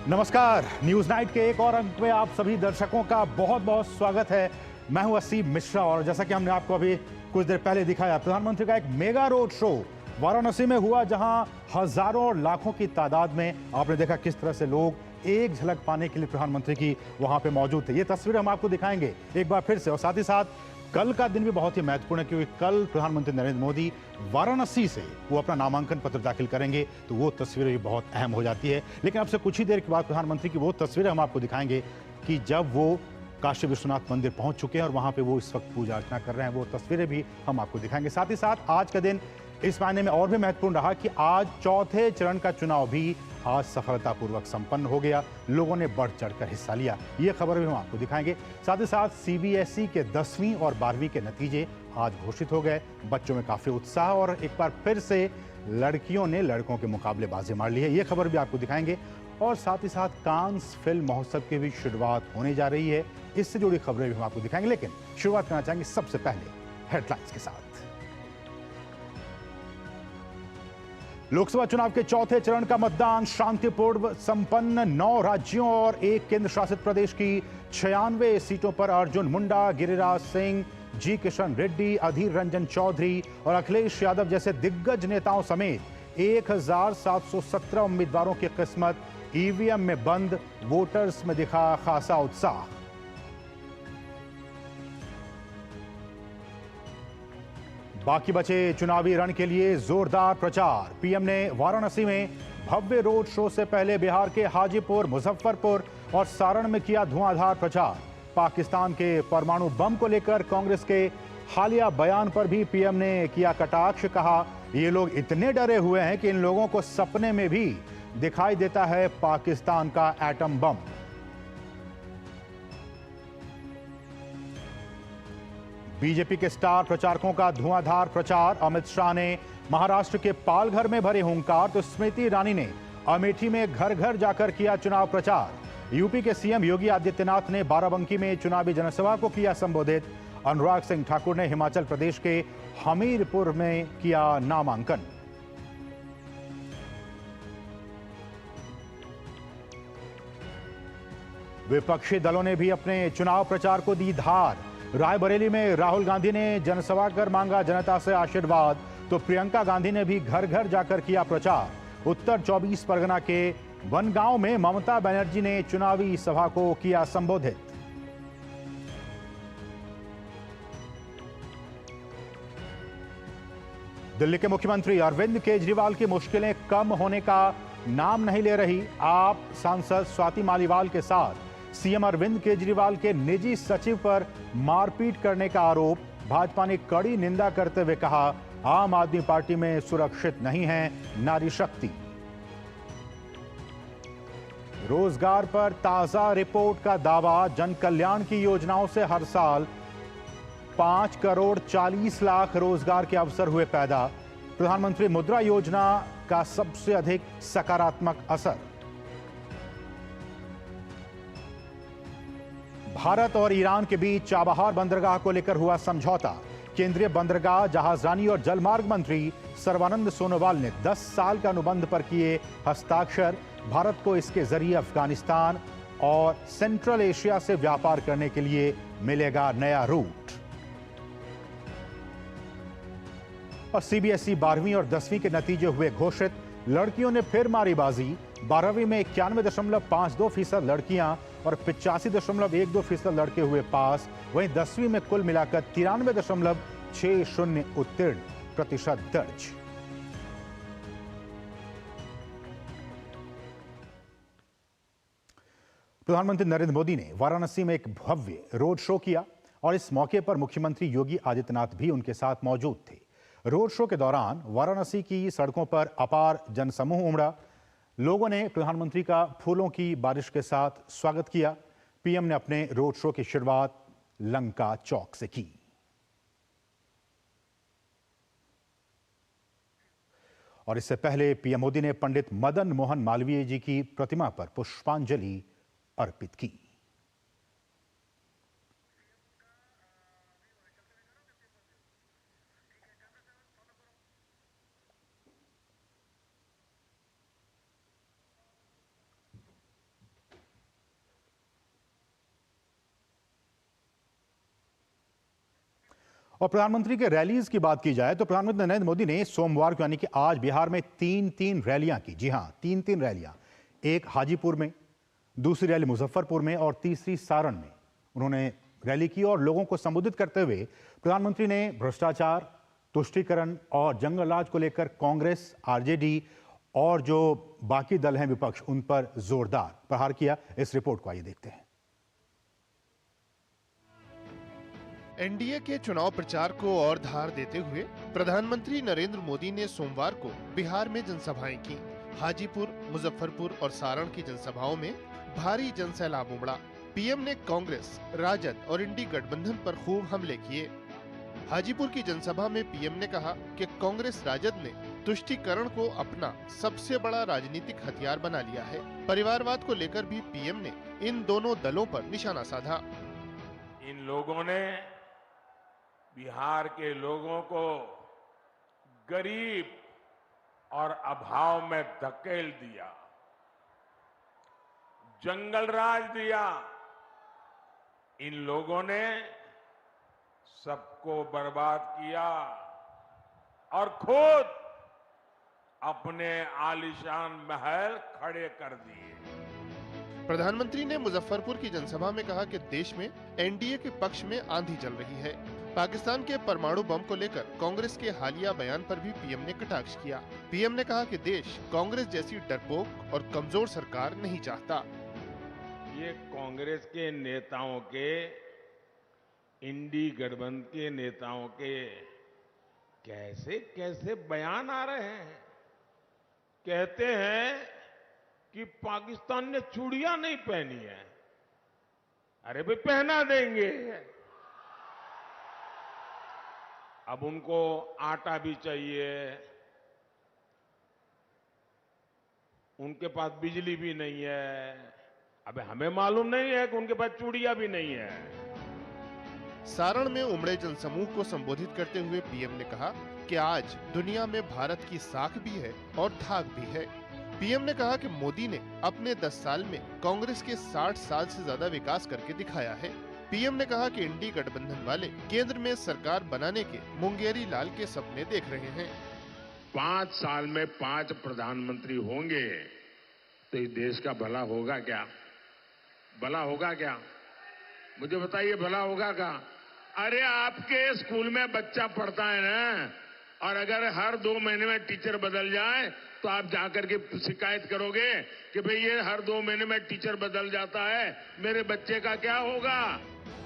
नमस्कार। News night के एक और अंक में आप सभी दर्शकों का बहुत बहुत स्वागत है। मैं हूं असीम मिश्रा और जैसा कि हमने आपको अभी कुछ देर पहले दिखाया, प्रधानमंत्री का एक मेगा रोड शो वाराणसी में हुआ, जहां हजारों और लाखों की तादाद में आपने देखा किस तरह से लोग एक झलक पाने के लिए प्रधानमंत्री की वहां पे मौजूद थे। ये तस्वीरें हम आपको दिखाएंगे एक बार फिर से। और साथ ही साथ कल का दिन भी बहुत ही महत्वपूर्ण है, क्योंकि कल प्रधानमंत्री नरेंद्र मोदी वाराणसी से वो अपना नामांकन पत्र दाखिल करेंगे, तो वो तस्वीरें भी बहुत अहम हो जाती है। लेकिन अब से कुछ ही देर के बाद प्रधानमंत्री की वो तस्वीरें हम आपको दिखाएंगे कि जब वो काशी विश्वनाथ मंदिर पहुंच चुके हैं और वहां पे वो इस वक्त पूजा अर्चना कर रहे हैं, वो तस्वीरें भी हम आपको दिखाएंगे। साथ ही साथ आज का दिन इस मायने में और भी महत्वपूर्ण रहा कि आज चौथे चरण का चुनाव भी आज सफलतापूर्वक संपन्न हो गया। लोगों ने बढ़ चढ़कर हिस्सा लिया, ये खबर भी हम आपको दिखाएंगे। साथ ही साथ सीबीएसई के 10वीं और 12वीं के नतीजे आज घोषित हो गए। बच्चों में काफी उत्साह और एक बार फिर से लड़कियों ने लड़कों के मुकाबले बाजी मार ली है, ये खबर भी आपको दिखाएंगे। और साथ ही साथ कांस फिल्म महोत्सव की भी शुरुआत होने जा रही है, इससे जुड़ी खबरें भी हम आपको दिखाएंगे। लेकिन शुरुआत करना चाहेंगे सबसे पहले हेडलाइंस के साथ। लोकसभा चुनाव के चौथे चरण का मतदान शांतिपूर्ण संपन्न। 9 राज्यों और 1 केंद्र शासित प्रदेश की 96 सीटों पर अर्जुन मुंडा, गिरिराज सिंह, जी किशन रेड्डी, अधीर रंजन चौधरी और अखिलेश यादव जैसे दिग्गज नेताओं समेत 1717 उम्मीदवारों की किस्मत ईवीएम में बंद। वोटर्स में दिखा खासा उत्साह। बाकी बचे चुनावी रण के लिए जोरदार प्रचार। पीएम ने वाराणसी में भव्य रोड शो से पहले बिहार के हाजीपुर, मुजफ्फरपुर और सारण में किया धुआंधार प्रचार। पाकिस्तान के परमाणु बम को लेकर कांग्रेस के हालिया बयान पर भी पीएम ने किया कटाक्ष। कहा, ये लोग इतने डरे हुए हैं कि इन लोगों को सपने में भी दिखाई देता है पाकिस्तान का एटम बम। बीजेपी के स्टार प्रचारकों का धुआंधार प्रचार। अमित शाह ने महाराष्ट्र के पालघर में भरे हुंकार, तो स्मृति ईरानी ने अमेठी में घर घर जाकर किया चुनाव प्रचार। यूपी के सीएम योगी आदित्यनाथ ने बाराबंकी में चुनावी जनसभा को किया संबोधित। अनुराग सिंह ठाकुर ने हिमाचल प्रदेश के हमीरपुर में किया नामांकन। विपक्षी दलों ने भी अपने चुनाव प्रचार को दी धार। रायबरेली में राहुल गांधी ने जनसभा कर मांगा जनता से आशीर्वाद, तो प्रियंका गांधी ने भी घर घर जाकर किया प्रचार। उत्तर 24 परगना के बनगांव में ममता बनर्जी ने चुनावी सभा को किया संबोधित। दिल्ली के मुख्यमंत्री अरविंद केजरीवाल की मुश्किलें कम होने का नाम नहीं ले रही। आप सांसद स्वाति मालीवाल के साथ सीएम अरविंद केजरीवाल के निजी सचिव पर मारपीट करने का आरोप। भाजपा ने कड़ी निंदा करते हुए कहा, आम आदमी पार्टी में सुरक्षित नहीं है नारी शक्ति। रोजगार पर ताजा रिपोर्ट का दावा। जन कल्याण की योजनाओं से हर साल 5 करोड़ 40 लाख रोजगार के अवसर हुए पैदा। प्रधानमंत्री मुद्रा योजना का सबसे अधिक सकारात्मक असर। भारत और ईरान के बीच चाबहार बंदरगाह को लेकर हुआ समझौता। केंद्रीय बंदरगाह, जहाजरानी और जलमार्ग मंत्री सर्बानंद सोनोवाल ने 10 साल के अनुबंध पर किए हस्ताक्षर। भारत को इसके जरिए अफगानिस्तान और सेंट्रल एशिया से व्यापार करने के लिए मिलेगा नया रूट। और सीबीएसई 12वीं और 10वीं के नतीजे हुए घोषित। लड़कियों ने फिर मारी बाजी। 12वीं में 91.52% लड़कियां और 85.12% लड़के हुए पास। वहीं 10वीं में कुल मिलाकर 93.60 उत्तीर्ण प्रतिशत दर्ज। प्रधानमंत्री नरेंद्र मोदी ने वाराणसी में एक भव्य रोड शो किया और इस मौके पर मुख्यमंत्री योगी आदित्यनाथ भी उनके साथ मौजूद थे। रोड शो के दौरान वाराणसी की सड़कों पर अपार जनसमूह उमड़ा। लोगों ने प्रधानमंत्री का फूलों की बारिश के साथ स्वागत किया। पीएम ने अपने रोड शो की शुरुआत लंका चौक से की। और इससे पहले पीएम मोदी ने पंडित मदन मोहन मालवीय जी की प्रतिमा पर पुष्पांजलि अर्पित की। और प्रधानमंत्री के रैलीज की बात की जाए तो प्रधानमंत्री नरेंद्र मोदी ने सोमवार को यानी कि आज बिहार में तीन रैलियां की। जी हां, तीन रैलियां। एक हाजीपुर में, दूसरी रैली मुजफ्फरपुर में और तीसरी सारण में उन्होंने रैली की। और लोगों को संबोधित करते हुए प्रधानमंत्री ने भ्रष्टाचार, तुष्टीकरण और जंगल राज को लेकर कांग्रेस, आरजेडी और जो बाकी दल हैं विपक्ष, उन पर जोरदार प्रहार किया। इस रिपोर्ट को आइए देखते हैं। एनडीए के चुनाव प्रचार को और धार देते हुए प्रधानमंत्री नरेंद्र मोदी ने सोमवार को बिहार में जनसभाएं की। हाजीपुर, मुजफ्फरपुर और सारण की जनसभाओं में भारी जनसैलाब उमड़ा। पीएम ने कांग्रेस, राजद और इंडी गठबंधन पर खूब हमले किए। हाजीपुर की जनसभा में पीएम ने कहा कि कांग्रेस राजद ने तुष्टीकरण को अपना सबसे बड़ा राजनीतिक हथियार बना लिया है। परिवारवाद को लेकर भी पीएम ने इन दोनों दलों पर निशाना साधा। इन लोगों ने बिहार के लोगों को गरीब और अभाव में धकेल दिया, जंगल राज दिया। इन लोगों ने सबको बर्बाद किया और खुद अपने आलीशान महल खड़े कर दिए। प्रधानमंत्री ने मुजफ्फरपुर की जनसभा में कहा कि देश में एनडीए के पक्ष में आंधी चल रही है। पाकिस्तान के परमाणु बम को लेकर कांग्रेस के हालिया बयान पर भी पीएम ने कटाक्ष किया। पीएम ने कहा कि देश कांग्रेस जैसी डरपोक और कमजोर सरकार नहीं चाहता। ये कांग्रेस के नेताओं के, इंडी गठबंधन के नेताओं के कैसे कैसे बयान आ रहे हैं। कहते हैं कि पाकिस्तान ने चूड़ियां नहीं पहनी है। अरे भाई, पहना देंगे। अब उनको आटा भी चाहिए, उनके पास बिजली भी नहीं है। अब हमें मालूम नहीं है कि उनके पास चूड़ियां भी नहीं है। सारण में उमड़े जनसमूह को संबोधित करते हुए पीएम ने कहा कि आज दुनिया में भारत की साख भी है और धाक भी है। पीएम ने कहा कि मोदी ने अपने 10 साल में कांग्रेस के 60 साल से ज्यादा विकास करके दिखाया है। पीएम ने कहा कि इंडी गठबंधन वाले केंद्र में सरकार बनाने के मुंगेरी लाल के सपने देख रहे हैं। 5 साल में 5 प्रधानमंत्री होंगे तो इस देश का भला होगा क्या? भला होगा क्या? मुझे बताइए, भला होगा क्या? अरे, आपके स्कूल में बच्चा पढ़ता है ना, और अगर हर 2 महीने में टीचर बदल जाए तो आप जाकर के शिकायत करोगे कि भाई ये हर 2 महीने में टीचर बदल जाता है, मेरे बच्चे का क्या होगा?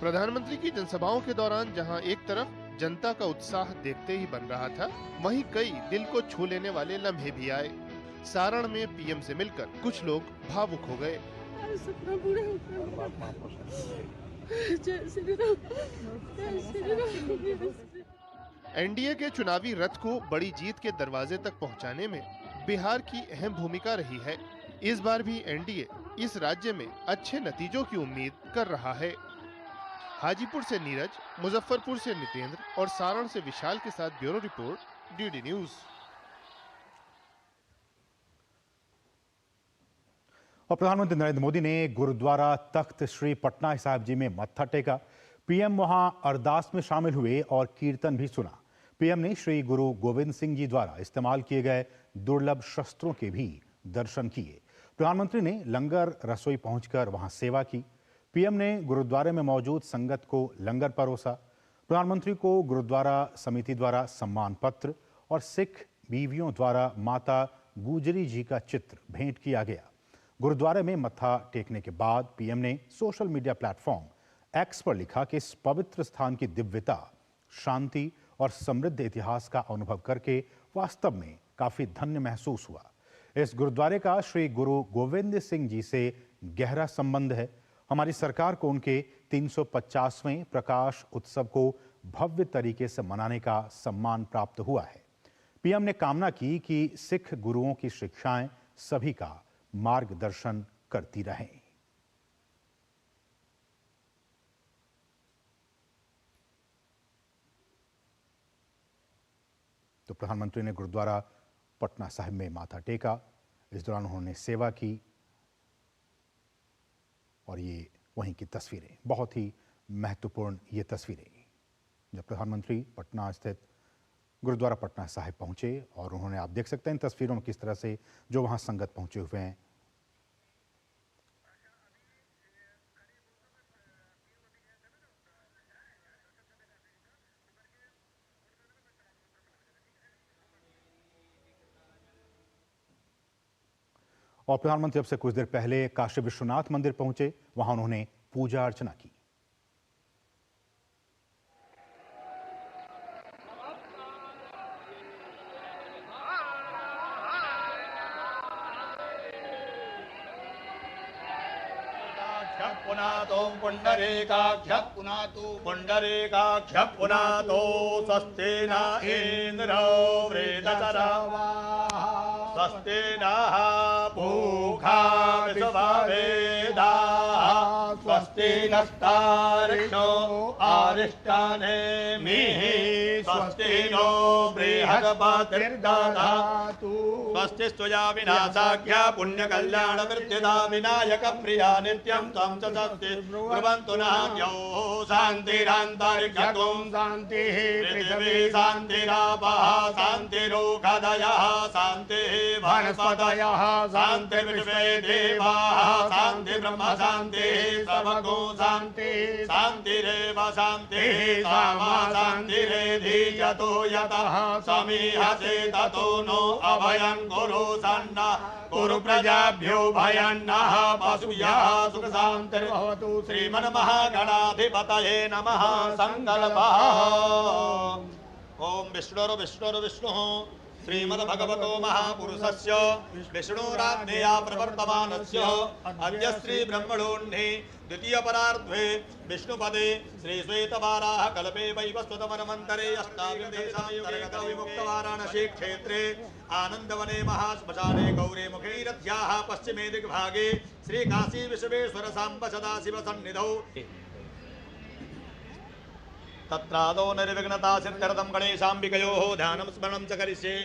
प्रधानमंत्री की जनसभाओं के दौरान जहां एक तरफ जनता का उत्साह देखते ही बन रहा था, वहीं कई दिल को छू लेने वाले लम्हे भी आए। सारण में पीएम से मिलकर कुछ लोग भावुक हो गए। सपना पूरा एनडीए के चुनावी रथ को बड़ी जीत के दरवाजे तक पहुंचाने में बिहार की अहम भूमिका रही है। इस बार भी एनडीए इस राज्य में अच्छे नतीजों की उम्मीद कर रहा है। हाजीपुर से नीरज, मुजफ्फरपुर से नितेंद्र और सारण से विशाल के साथ ब्यूरो रिपोर्ट, डीडी न्यूज। और प्रधानमंत्री नरेंद्र मोदी ने गुरुद्वारा तख्त श्री पटना साहिब जी में मत्था टेका। पीएम वहां अरदास में शामिल हुए और कीर्तन भी सुना। पीएम ने श्री गुरु गोविंद सिंह जी द्वारा इस्तेमाल किए गए दुर्लभ शस्त्रों के भी दर्शन किए। प्रधानमंत्री ने लंगर रसोई पहुंचकर वहां सेवा की। पीएम ने गुरुद्वारे में मौजूद संगत को लंगर परोसा। प्रधानमंत्री को गुरुद्वारा समिति द्वारा सम्मान पत्र और सिख बीवियों द्वारा माता गुजरी जी का चित्र भेंट किया गया। गुरुद्वारे में मत्था टेकने के बाद पीएम ने सोशल मीडिया प्लेटफॉर्म एक्स पर लिखा कि इस पवित्र स्थान की दिव्यता, शांति और समृद्ध इतिहास का अनुभव करके वास्तव में काफी धन्य महसूस हुआ। इस गुरुद्वारे का श्री गुरु गोविंद सिंह जी से गहरा संबंध है। हमारी सरकार को उनके 350वें प्रकाश उत्सव को भव्य तरीके से मनाने का सम्मान प्राप्त हुआ है। पीएम ने कामना की कि सिख गुरुओं की शिक्षाएं सभी का मार्गदर्शन करती रहें। तो प्रधानमंत्री ने गुरुद्वारा पटना साहिब में माथा टेका। इस दौरान उन्होंने सेवा की और ये वहीं की तस्वीरें, बहुत ही महत्वपूर्ण ये तस्वीरें। जब प्रधानमंत्री पटना स्थित गुरुद्वारा पटना साहिब पहुंचे और उन्होंने, आप देख सकते हैं इन तस्वीरों में किस तरह से जो वहां संगत पहुंचे हुए हैं। और प्रधानमंत्री अब से कुछ देर पहले काशी विश्वनाथ मंदिर पहुंचे, वहां उन्होंने पूजा अर्चना की। पुनातो पुंडरीकाक्ष पुनातो पुंडरीकाक्ष पुनातो स्वस्ति न इंद्रो वृद्धचरावाः स्वस्ति नः पूषा विश्ववेदाः स्वस्ति नस्तार्क्ष्यो अरिष्टानेमिः स्वस्ति नो बृहस्पतिर्दधातु स्वस्ति स्वया विनाशाख्या पुण्यकल्याण वृद्धिदा विनायक प्रिया नित्यं त्वं च शक्ति ब्रुवन्तु नाद्यौः शान्तिरन्तरिक्षं शान्तिः पृथिवी शान्तिरापः शान्तिरोषधयः शान्तिः वनस्पतयः शान्तिर्विश्वे देवाः शान्तिर्ब्रह्म शान्तिः सर्वगो शान्तिः शान्तिरेव शान्तिः सामा शान्तिरेधि यतो यतः समीहसे ततो नो अभयं कुरु सन्ना कुरु प्रजाभ्यो भयन्नः पशुभ्यः सुख शान्तिर्भवतु। श्रीमन्महागणाधिपतये नमः। संकल्पः। ओम विष्णुः श्रीमद्भगवतो महापुरुषस्य विष्णुराज्ञया प्रवर्तमानस्य अद्य श्री ब्रह्मणोऽह्नि द्वितीयपरार्धे विष्णुपदे श्री श्वेतवाराह कल्पे वैवस्वतमन्वन्तरे अष्टाविंशतिविमुक्तवाराणसी क्षेत्रे आनन्दवने महाश्मशाने गौरी मुखैरथ्याः पश्चिमे दिग्भागे श्री काशी विश्वेश्वर सांब सदाशिव सन्निधौ तत्रादौ निर्विघ्नता सिद्ध्यर्थं गणेशाम्बिकयोः ध्यानं स्मरणं च करिष्ये।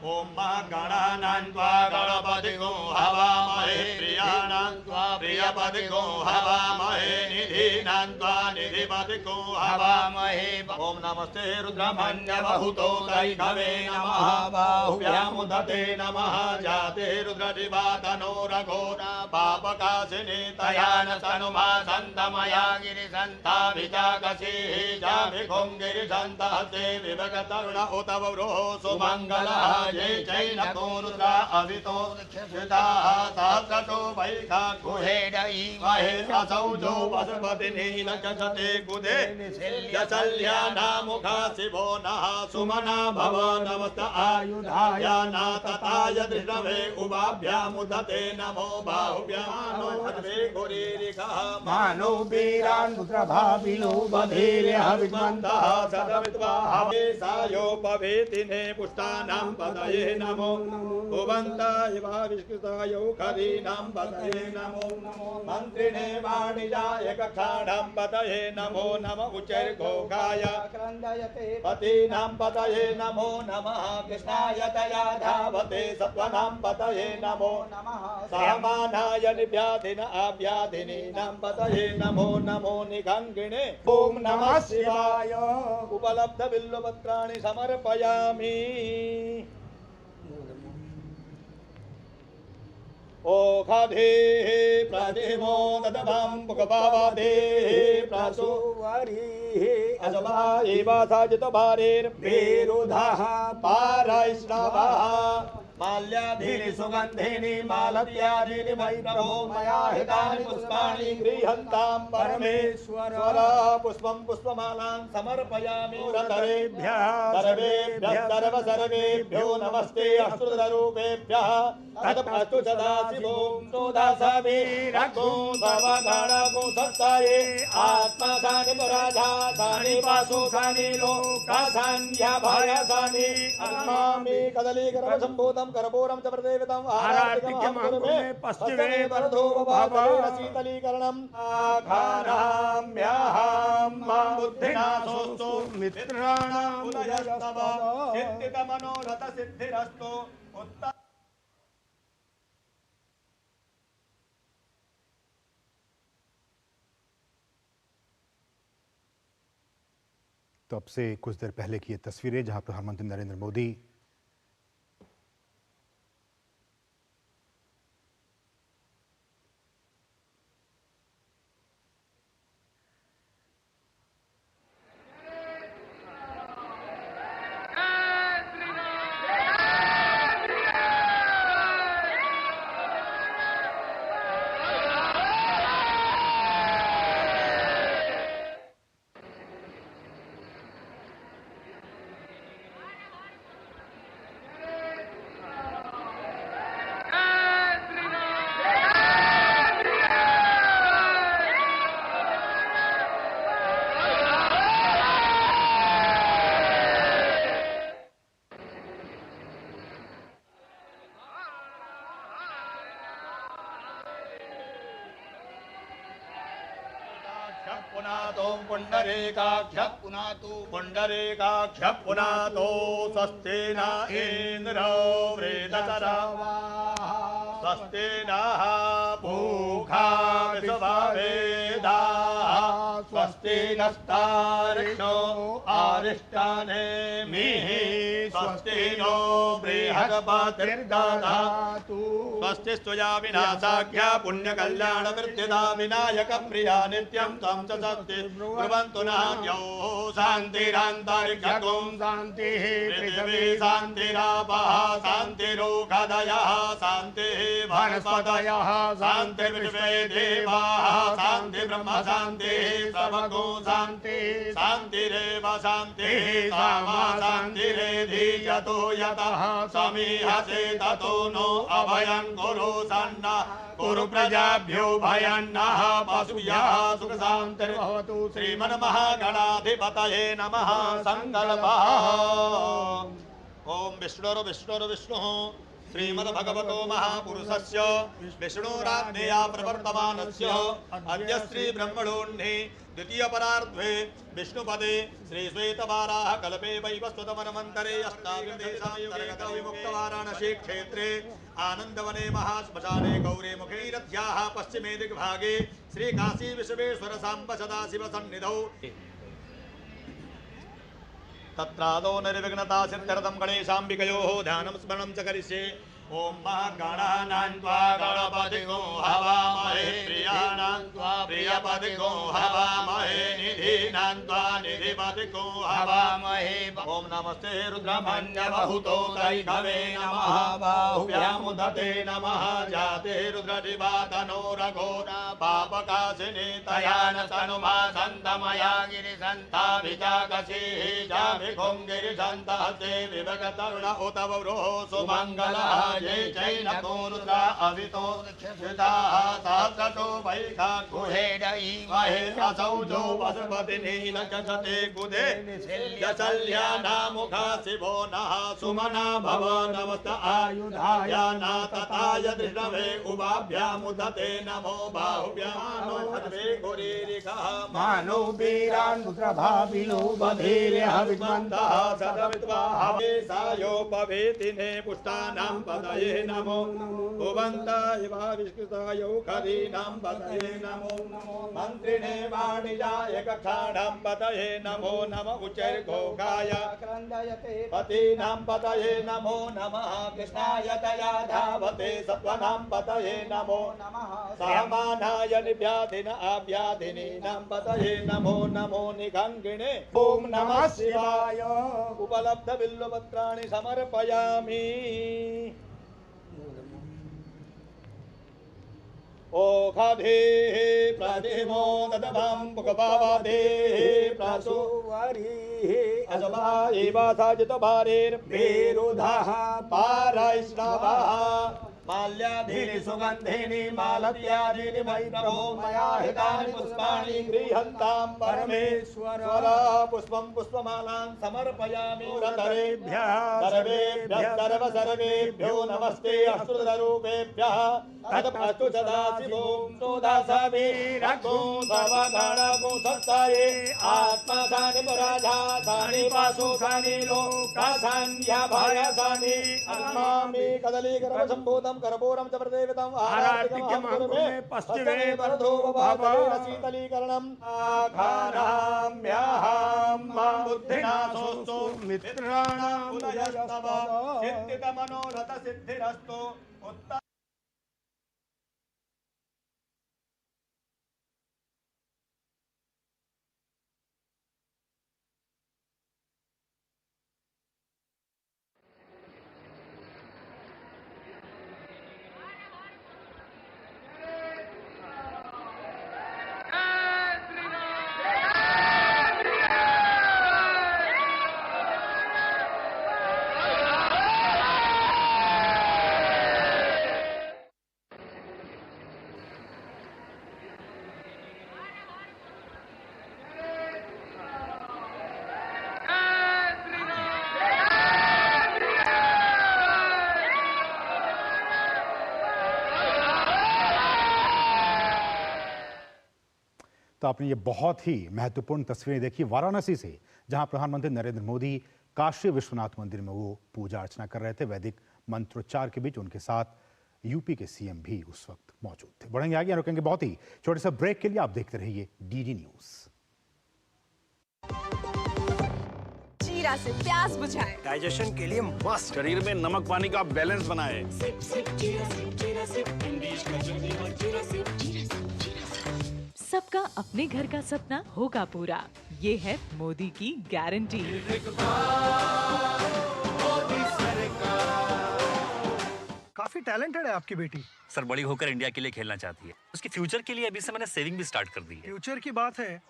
ओम महागणानां त्वा गणपतिगो हवामहे प्रियाणां त्वा प्रियपतिगो हवामहे निधीनां त्वा निधिपतिगो हवामहे। ओम नमस्ते रुद्रमन्यवहुतो दैघवे नमः बाहुव्यामुदते नमः जाते रुद्रजिवातनो रघोरा पापकाशिनी तया न तनुमा सन्तमया गिरिसन्ताभिजाकसीः जाभिघुं गिरिसन्तहस्ते विभगतरुण उत वरोः सुमङ्गलः जय जय नको रुद्रा अभितो दीक्षिताः सहस्रतो वैखा गुहेडै महे असौ जो पशुपति नीलचते गुदे यशल्यानामुखा शिवो नः सुमना भव नमस्त आयुधाय नातताय दृष्टवे उभाभ्यामुदते नमो बाहुभ्यानो हरे गुरीरिकः मानो वीरान् रुद्रभाविनो बधीर्यः विद्वन्तः सदविद्वा हवे सायोपवेतिने पुष्टानां पतये नमो भुवन्ताय विष्कृताय खदीनां पतये नमो मन्त्रिणे वाणिजाय कक्षाणां पतये नमो नमः उच्चैर्घोषाय पतीनां पतये नमो नमः कृष्णाय तया धावते सत्त्वानां पतये नमो नमः सामानाय निव्याधिन आव्याधिनीनां पतये नमो नमो निगङ्गिणे ओम नमः शिवाय। उपलब्ध बिल्वपत्राणि समर्पयामि। ओखाधेः प्रतिमो ददभां पुकपावादेः प्रासुवारीः अजमा एवा साजितभारेर्भेरुधः पारैष्णवः माल्याधीनि सुगन्धीनि मालत्यादीनि मयि प्रभो मया हितानि पुष्पाणि गृह्णन्तां परमेश्वर पुष्पं पुष्पमालां समर्पयामि मुरतरेभ्यः सर्वेभ्यो नमस्ते अष्टरूपेभ्यः तदस्तु सदाशिवो सोदासवे रघो भवगणगो सत्ताये आत्मसानि पराधासानि पाशुसानि लोकासान्यभयसानि अन्मामि कदलीकरसम्भूतं करपूरं च प्रदेवतं आराधिकमहं कुरुमे पश्चिमे वरदो भावलेन शीतलीकरणम् आघाराम्यहं मां बुद्धिनाशोऽस्तु मित्राणां उदयस्तव सिद्धितमनोरथ सिद्धिरस्तु उत्तम। तो कप से कुछ देर पहले की ये तस्वीरें जहां प्रधानमंत्री नरेंद्र मोदी पुनातो पुंडरीकाक्ष पुनातो पुंडरीकाक्ष पुनातो स्वस्ति न इंद्रो वृद्धचरावा स्वस्ति नः पूषा विश्ववेदाः स्वस्ति नस्तार्क्ष्यो अरिष्टानेमिः स्वस्ति नो बृहस्पतिर्दधातु स्वस्ति स्वया विनाशाख्य पुण्यकल्याण वृद्धिदा विनायक प्रिया नित्यं त्वं च शक्ति ब्रुवन्तु नान्यो शान्तिरन्तरिक्षं शान्तिः पृथिवी शान्तिरापः शान्तिरोषधयः शान्तिः वनस्पतयः शान्तिर्विश्वे देवाः शान्तिर्ब्रह्म शान्तिः सर्वगो शान्तिः शान्तिरेव शान्तिः सामा शान्तिरेधि यतो यतः समीहसे ततो नो अभयं कुरु सन्नः कुरु प्रजाभ्यो भयन्नः पशुभ्यः सुख शान्तिर्भवतु श्रीमन्महागणाधिपतये नमः संकल्पः ओम विष्णुर्विष्णुर्विष्णुः श्रीमद्भगवतो महापुरुषस्य विष्णुराज्ञया प्रवर्तमानस्य अद्य श्री ब्रह्मणोऽह्नि द्वितीय परार्धे विष्णुपदे श्री श्वेतवाराह कल्पे वैवस्वतमन्वन्तरे अष्टाविंशतितमे विमुक्त वाराणसी क्षेत्रे आनंदवने महाश्मशाने गौरे मुखैरथ्याः पश्चिमे दिग्भागे श्री काशी विश्वेश्वर सांब सदाशिव सन्निधौ तत्रादो निर्विघ्नता सिद्ध्यर्थं गणेशाम्बिकयोः ध्यानं स्मरणं च करिष्ये ओम महागणानां त्वा गणपतिगो हवामहे प्रियाणां त्वा प्रियपतिगो हवामहे निधीनां त्वा निधिपतिगो हवामहे ओम नमस्ते रुद्रमन्यबहुतो दैघवे नमः बाहुव्यामुदते नमः जाते रुद्रदिवातनो रघोरा पापकाशिनी तया न तनुमा सन्तमया गिरिसन्ताभिजाकसीः जाभिघुं गिरिसन्तहस्ते विभगतरुण उतवरोः सुमङ्गलः जय जैन कोरुद्रा अवितो क्षिताः सहस्रतो वैखा गुहेडै महेशसौजो पशुपति नीलचषते गुदे यशल्यानामुखा शिवो नः सुमना भव नमस्त आयुधाय नातताय दृष्णवे उभाभ्यामुदते नमो बाहुभ्यानो हर्वे गुरीरिकः मानो वीरान् रुद्रभाविनो बधीर्यः विद्वन्तः सदविद्वा हवेशायोपवेतिने पुष्टानां पतये नमो भुवन्ताय भाविष्कृताय खदीनां पतये नमो मन्त्रिणे वाणिजाय कक्षाणां पतये नमो नम उच्चैर्घोषाय पतीनां पतये नमो नमः कृष्णाय दया धावते सत्त्वानां पतये नमो सामानाय निव्याधिन आव्याधिनीनां पतये नमो नमो निगङ्गिणे ॐ नमः शिवाय उपलब्ध बिल्वपत्राणि समर्पयामि ओखधेः प्रतिमो ददभं पुकपावधेः प्रसुवरीः असभा एव साजितभारेर्भेरुधः पारैष्णवः माल्याधीनि सुगन्धिनि मालत्यादीनि मयि प्रभो मया हितानि पुष्पाणि गृह्यन्तां परमेश्वर पुष्पं पुष्पमालां समर्पयामि रतरेभ्यः सर्वेभ्यः सर्वेभ्यो नमस्ते अस्तुतरूपेभ्यः तदस्तु सदाशिवो सोदासवीरगो सर्वगणगो सत्तये आत्मसानि पराधासानि पाशोसानि लोकासान्यभयसानि अस्मामि कदलीगर्भसम्भूतं धूपम कर्पूरम च प्रदेवतम आराधिकमहं कुरुमे पश्चिमे वरदो भव। शीतलीकरणम आघानाम्याहं बुद्धिनाशोस्तु मित्राणां उदयस्तव चित्तित मनोरथ सिद्धिरस्तु उत्तम। तो आपने ये बहुत ही महत्वपूर्ण तस्वीरें देखी वाराणसी से, जहां प्रधानमंत्री नरेंद्र मोदी काशी विश्वनाथ मंदिर में वो पूजा अर्चना कर रहे थे। वैदिक मंत्रोच्चार के बीच उनके साथ यूपी के सीएम भी उस वक्त मौजूद थे। बढ़ेंगे आगे, रुकेंगे बहुत ही छोटे से ब्रेक के लिए। आप देखते रहिए डीडी न्यूज। जीरा से प्यास बुझाए, डाइजेशन के लिए मस्त, शरीर में नमक पानी का बैलेंस बनाए। सबका अपने घर का सपना होगा पूरा, ये है मोदी की गारंटी। काफी टैलेंटेड है आपकी बेटी। सर बड़ी होकर इंडिया के लिए खेलना चाहती है। उसके फ्यूचर के लिए अभी से मैंने सेविंग भी स्टार्ट कर दी है। फ्यूचर की बात है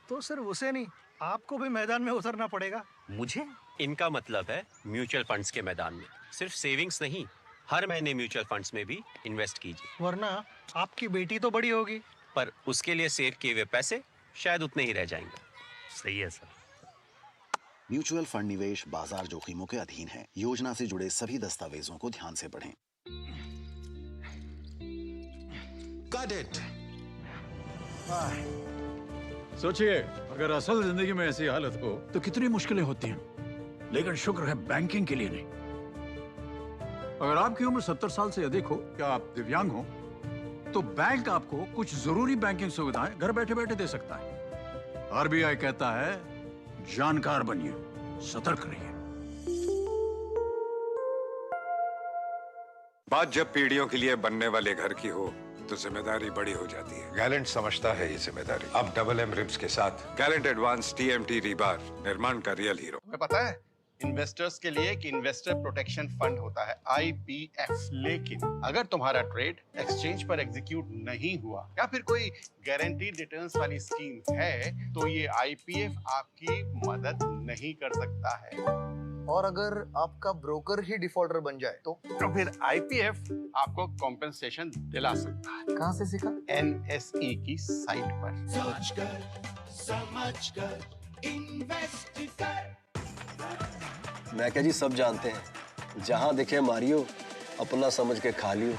तो सिर्फ उसे नहीं, आपको भी मैदान में उतरना पड़ेगा। मुझे? इनका मतलब है म्यूचुअल फंड्स के मैदान में। सिर्फ सेविंग्स नहीं, हर महीने म्यूचुअल फंड्स में भी इन्वेस्ट कीजिए। वरना आपकी बेटी तो बड़ी होगी, पर उसके लिए सेव किए हुए पैसे शायद उतने ही रह जाएंगे। सही है सर। म्यूचुअल फंड निवेश बाजार जोखिमों के अधीन है। योजना से जुड़े सभी दस्तावेजों को ध्यान से पढ़ें। Got it. सोचिए, अगर असल जिंदगी में ऐसी हालत हो तो कितनी मुश्किलें होती हैं, लेकिन शुक्र है बैंकिंग के लिए नहीं। अगर आपकी उम्र 70 साल से अधिक हो या आप दिव्यांग हो तो बैंक आपको कुछ जरूरी बैंकिंग सुविधाएं घर बैठे बैठे दे सकता है। आरबीआई कहता है जानकार बनिए, सतर्क रहिए। बात जब पीढ़ियों के लिए बनने वाले घर की हो तो जिम्मेदारी बड़ी हो जाती है। गैलेंट समझता है ये जिम्मेदारी। अब डबल एम रिब्स के साथ गैलेंट एडवांस टीएमटी रीबार, निर्माण का रियल हीरो। तुम्हें पता है इन्वेस्टर्स के लिए एक इन्वेस्टर प्रोटेक्शन फंड होता है IPF, लेकिन अगर तुम्हारा ट्रेड एक्सचेंज पर एग्जीक्यूट नहीं हुआ या फिर कोई गारंटीड रिटर्न्स वाली स्कीम है तो ये IPF आपकी मदद नहीं कर सकता है। और अगर आपका ब्रोकर ही डिफॉल्टर बन जाए तो फिर IPF आपको कॉम्पेंसेशन दिला सकता है। कहाँ से सीखा? NSE की साइट पर। समझकर इन्वेस्ट कर। मैं क्या जी, सब जानते हैं, जहां दिखे मारियो, अपना समझ के खा लियो।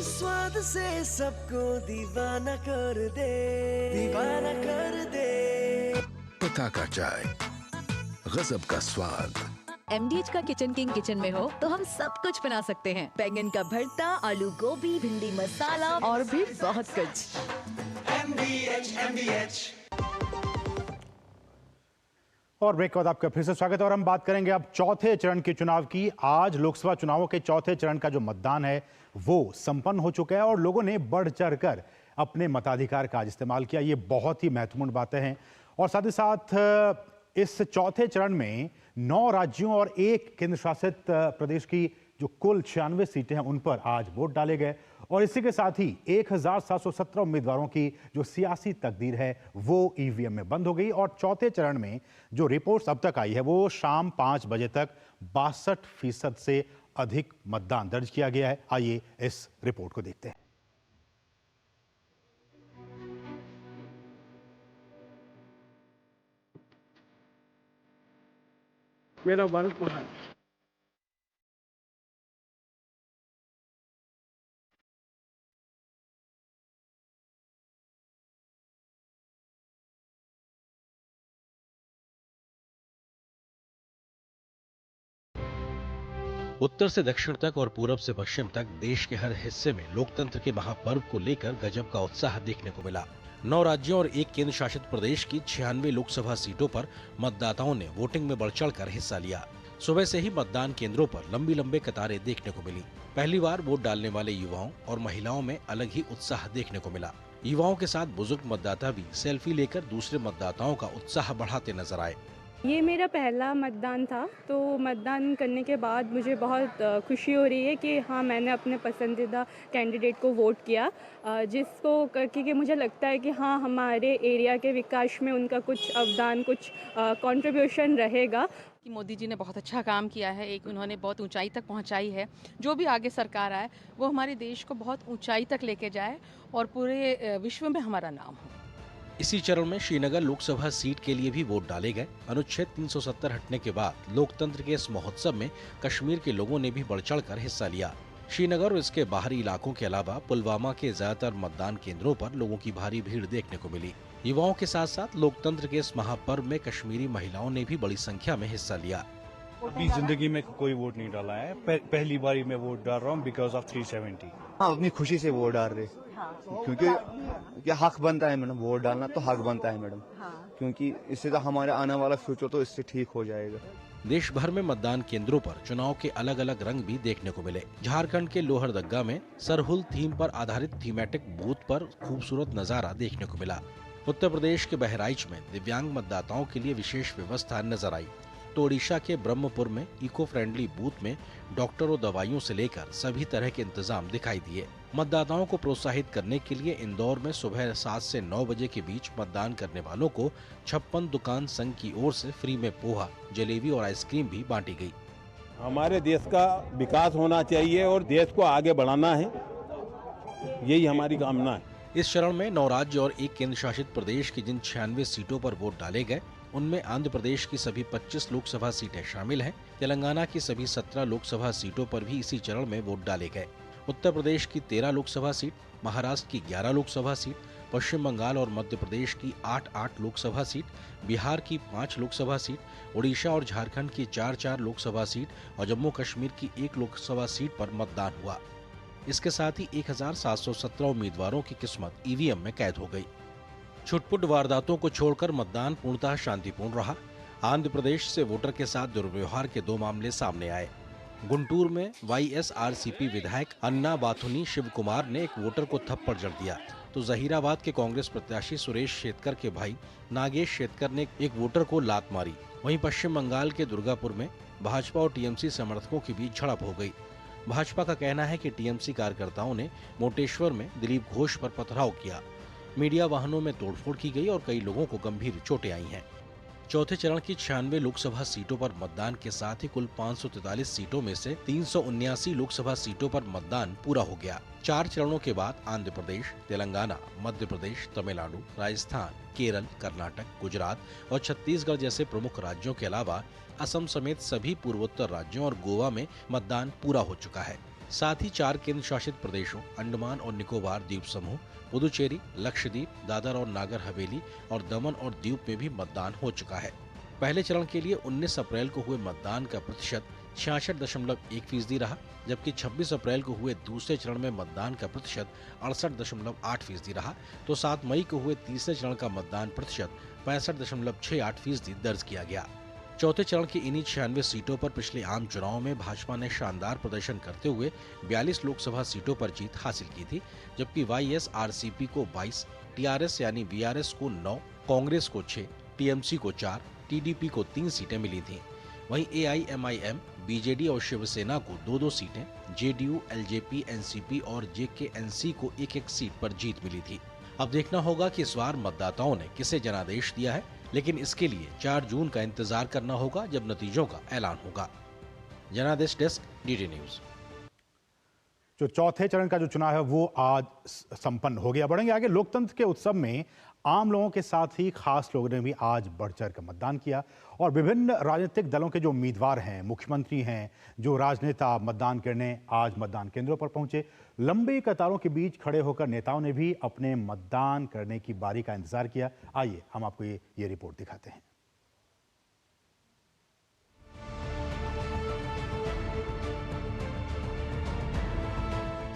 स्वाद से सबको दीवाना कर दे, दीवाना कर दे। पता का चाय, गजब का स्वाद। MDH का किचन किंग किचन में हो तो हम सब कुछ बना सकते हैं। बैंगन का भरता, आलू गोभी, भिंडी मसाला और भी बहुत कुछ। MDH। और ब्रेक के बाद आपका फिर से स्वागत है और हम बात करेंगे अब चौथे चरण के चुनाव की। आज लोकसभा चुनावों के चौथे चरण का जो मतदान है वो संपन्न हो चुका है और लोगों ने बढ़ चढ़कर अपने मताधिकार का आज इस्तेमाल किया। ये बहुत ही महत्वपूर्ण बातें हैं। और साथ ही साथ इस चौथे चरण में 9 राज्यों और 1 केंद्र शासित प्रदेश की जो कुल 96 सीटें हैं उन पर आज वोट डाले गए। और इसी के साथ ही 1717 उम्मीदवारों की जो सियासी तकदीर है वो ईवीएम में बंद हो गई। और चौथे चरण में जो रिपोर्ट्स अब तक आई है वो शाम 5 बजे तक 62% से अधिक मतदान दर्ज किया गया है। आइए इस रिपोर्ट को देखते हैं। मेरा भारत महान। उत्तर से दक्षिण तक और पूरब से पश्चिम तक देश के हर हिस्से में लोकतंत्र के महापर्व को लेकर गजब का उत्साह देखने को मिला। 9 राज्यों और 1 केंद्र शासित प्रदेश की 96 लोकसभा सीटों पर मतदाताओं ने वोटिंग में बढ़ चढ़कर हिस्सा लिया। सुबह से ही मतदान केंद्रों पर लंबी कतारें देखने को मिली। पहली बार वोट डालने वाले युवाओं और महिलाओं में अलग ही उत्साह देखने को मिला। युवाओं के साथ बुजुर्ग मतदाता भी सेल्फी लेकर दूसरे मतदाताओं का उत्साह बढ़ाते नजर आए। ये मेरा पहला मतदान था, तो मतदान करने के बाद मुझे बहुत खुशी हो रही है कि हाँ, मैंने अपने पसंदीदा कैंडिडेट को वोट किया, जिसको क्योंकि मुझे लगता है कि हाँ, हमारे एरिया के विकास में उनका कुछ अवदान, कुछ कंट्रीब्यूशन रहेगा। कि मोदी जी ने बहुत अच्छा काम किया है, एक उन्होंने बहुत ऊंचाई तक पहुंचाई है। जो भी आगे सरकार आए वो हमारे देश को बहुत ऊंचाई तक लेके जाए और पूरे विश्व में हमारा नाम हो। इसी चरण में श्रीनगर लोकसभा सीट के लिए भी वोट डाले गए। अनुच्छेद 370 हटने के बाद लोकतंत्र के इस महोत्सव में कश्मीर के लोगों ने भी बढ़ चढ़कर हिस्सा लिया। श्रीनगर और इसके बाहरी इलाकों के अलावा पुलवामा के ज्यादातर मतदान केंद्रों पर लोगों की भारी भीड़ देखने को मिली। युवाओं के साथ साथ लोकतंत्र के इस महापर्व में कश्मीरी महिलाओं ने भी बड़ी संख्या में हिस्सा लिया। अभी जिंदगी में कोई वोट नहीं डाला है, पहली बारी मैं वोट डाल रहा हूँ बिकॉज ऑफ 370। हाँ, अपनी खुशी से वोट डाल रहे, क्योंकि हक बनता है मैडम, वोट डालना तो हक बनता है मैडम, क्योंकि इससे तो हमारा आने वाला फ्यूचर तो इससे ठीक हो जाएगा। देश भर में मतदान केंद्रों पर चुनाव के अलग अलग रंग भी देखने को मिले। झारखंड के लोहरदग्गा में सरहुल थीम पर आधारित थीमेटिक बूथ पर खूबसूरत नजारा देखने को मिला। उत्तर प्रदेश के बहराइच में दिव्यांग मतदाताओं के लिए विशेष व्यवस्था नजर आई। तो ओडिशा के ब्रह्मपुर में इको फ्रेंडली बूथ में डॉक्टरों, दवाइयों से लेकर सभी तरह के इंतजाम दिखाई दिए। मतदाताओं को प्रोत्साहित करने के लिए इंदौर में सुबह 7 से 9 बजे के बीच मतदान करने वालों को 56 दुकान संघ की ओर से फ्री में पोहा, जलेबी और आइसक्रीम भी बांटी गई। हमारे देश का विकास होना चाहिए और देश को आगे बढ़ाना है, यही हमारी कामना है। इस चरण में 9 राज्य और 1 केंद्र शासित प्रदेश की जिन 96 सीटों पर वोट डाले गए, उनमें आंध्र प्रदेश की सभी 25 लोकसभा सीटें शामिल हैं। तेलंगाना की सभी 17 लोकसभा सीटों पर भी इसी चरण में वोट डाले गए। उत्तर प्रदेश की 13 लोकसभा सीट, महाराष्ट्र की 11 लोकसभा सीट, पश्चिम बंगाल और मध्य प्रदेश की 8 लोकसभा सीट, बिहार की 5 लोकसभा सीट, ओडिशा और झारखंड की 4 लोकसभा सीट और जम्मू कश्मीर की 1 लोकसभा सीट पर मतदान हुआ। इसके साथ ही 1717 उम्मीदवारों की किस्मत ईवीएम में कैद हो गई। छुटपुट वारदातों को छोड़कर मतदान पूर्णतः शांतिपूर्ण रहा। आंध्र प्रदेश से वोटर के साथ दुर्व्यवहार के 2 मामले सामने आए। गुंटूर में वाईएसआरसीपी विधायक अन्ना बाथुनी शिव कुमार ने एक वोटर को थप्पड़ जड़ दिया, तो जहीराबाद के कांग्रेस प्रत्याशी सुरेश शेतकर के भाई नागेश शेतकर ने एक वोटर को लात मारी। वहीं पश्चिम बंगाल के दुर्गापुर में भाजपा और टीएमसी समर्थकों के बीच झड़प हो गई। भाजपा का कहना है कि टीएमसी कार्यकर्ताओं ने मोटेश्वर में दिलीप घोष पर पथराव किया। मीडिया वाहनों में तोड़फोड़ की गई और कई लोगों को गंभीर चोटें आई हैं। चौथे चरण की 96 लोकसभा सीटों पर मतदान के साथ ही कुल 543 सीटों में से 379 लोकसभा सीटों पर मतदान पूरा हो गया। 4 चरणों के बाद आंध्र प्रदेश, तेलंगाना, मध्य प्रदेश, तमिलनाडु, राजस्थान, केरल, कर्नाटक, गुजरात और छत्तीसगढ़ जैसे प्रमुख राज्यों के अलावा असम समेत सभी पूर्वोत्तर राज्यों और गोवा में मतदान पूरा हो चुका है। साथ ही 4 केंद्र शासित प्रदेशों अंडमान और निकोबार द्वीप समूह, पुदुचेरी, लक्षद्वीप, दादर और नागर हवेली और दमन और दीव में भी मतदान हो चुका है। पहले चरण के लिए 19 अप्रैल को हुए मतदान का प्रतिशत 66.1% रहा, जबकि 26 अप्रैल को हुए दूसरे चरण में मतदान का प्रतिशत 68.8% रहा, तो 7 मई को हुए तीसरे चरण का मतदान प्रतिशत 65.68% दर्ज किया गया। चौथे चरण की इन्हीं 96 सीटों पर पिछले आम चुनाव में भाजपा ने शानदार प्रदर्शन करते हुए 42 लोकसभा सीटों पर जीत हासिल की थी, जबकि वाईएसआरसीपी को 22, टीआरएस यानी वीआरएस को 9, कांग्रेस को 6, टीएमसी को 4, टीडीपी को 3 सीटें मिली थीं। वहीं एआईएमआईएम, बीजेडी और शिवसेना को 2-2 सीटें, जेडीयू, एलजेपी, एनसीपी और जेकेएनसी को 1-1 सीट पर जीत मिली थी। अब देखना होगा कि इस बार मतदाताओं ने किसे जनादेश दिया है, लेकिन इसके लिए 4 जून का इंतजार करना होगा जब नतीजों का ऐलान होगा। जनादेश डेस्क, डीडी न्यूज। जो चौथे चरण का जो चुनाव है वो आज संपन्न हो गया। बढ़ेंगे आगे। लोकतंत्र के उत्सव में आम लोगों के साथ ही खास लोगों ने भी आज बढ़ चढ़ कर मतदान किया और विभिन्न राजनीतिक दलों के जो उम्मीदवार हैं, मुख्यमंत्री हैं, जो राजनेता मतदान करने आज मतदान केंद्रों पर पहुंचे। लंबी कतारों के बीच खड़े होकर नेताओं ने भी अपने मतदान करने की बारी का इंतजार किया। आइए हम आपको ये रिपोर्ट दिखाते हैं।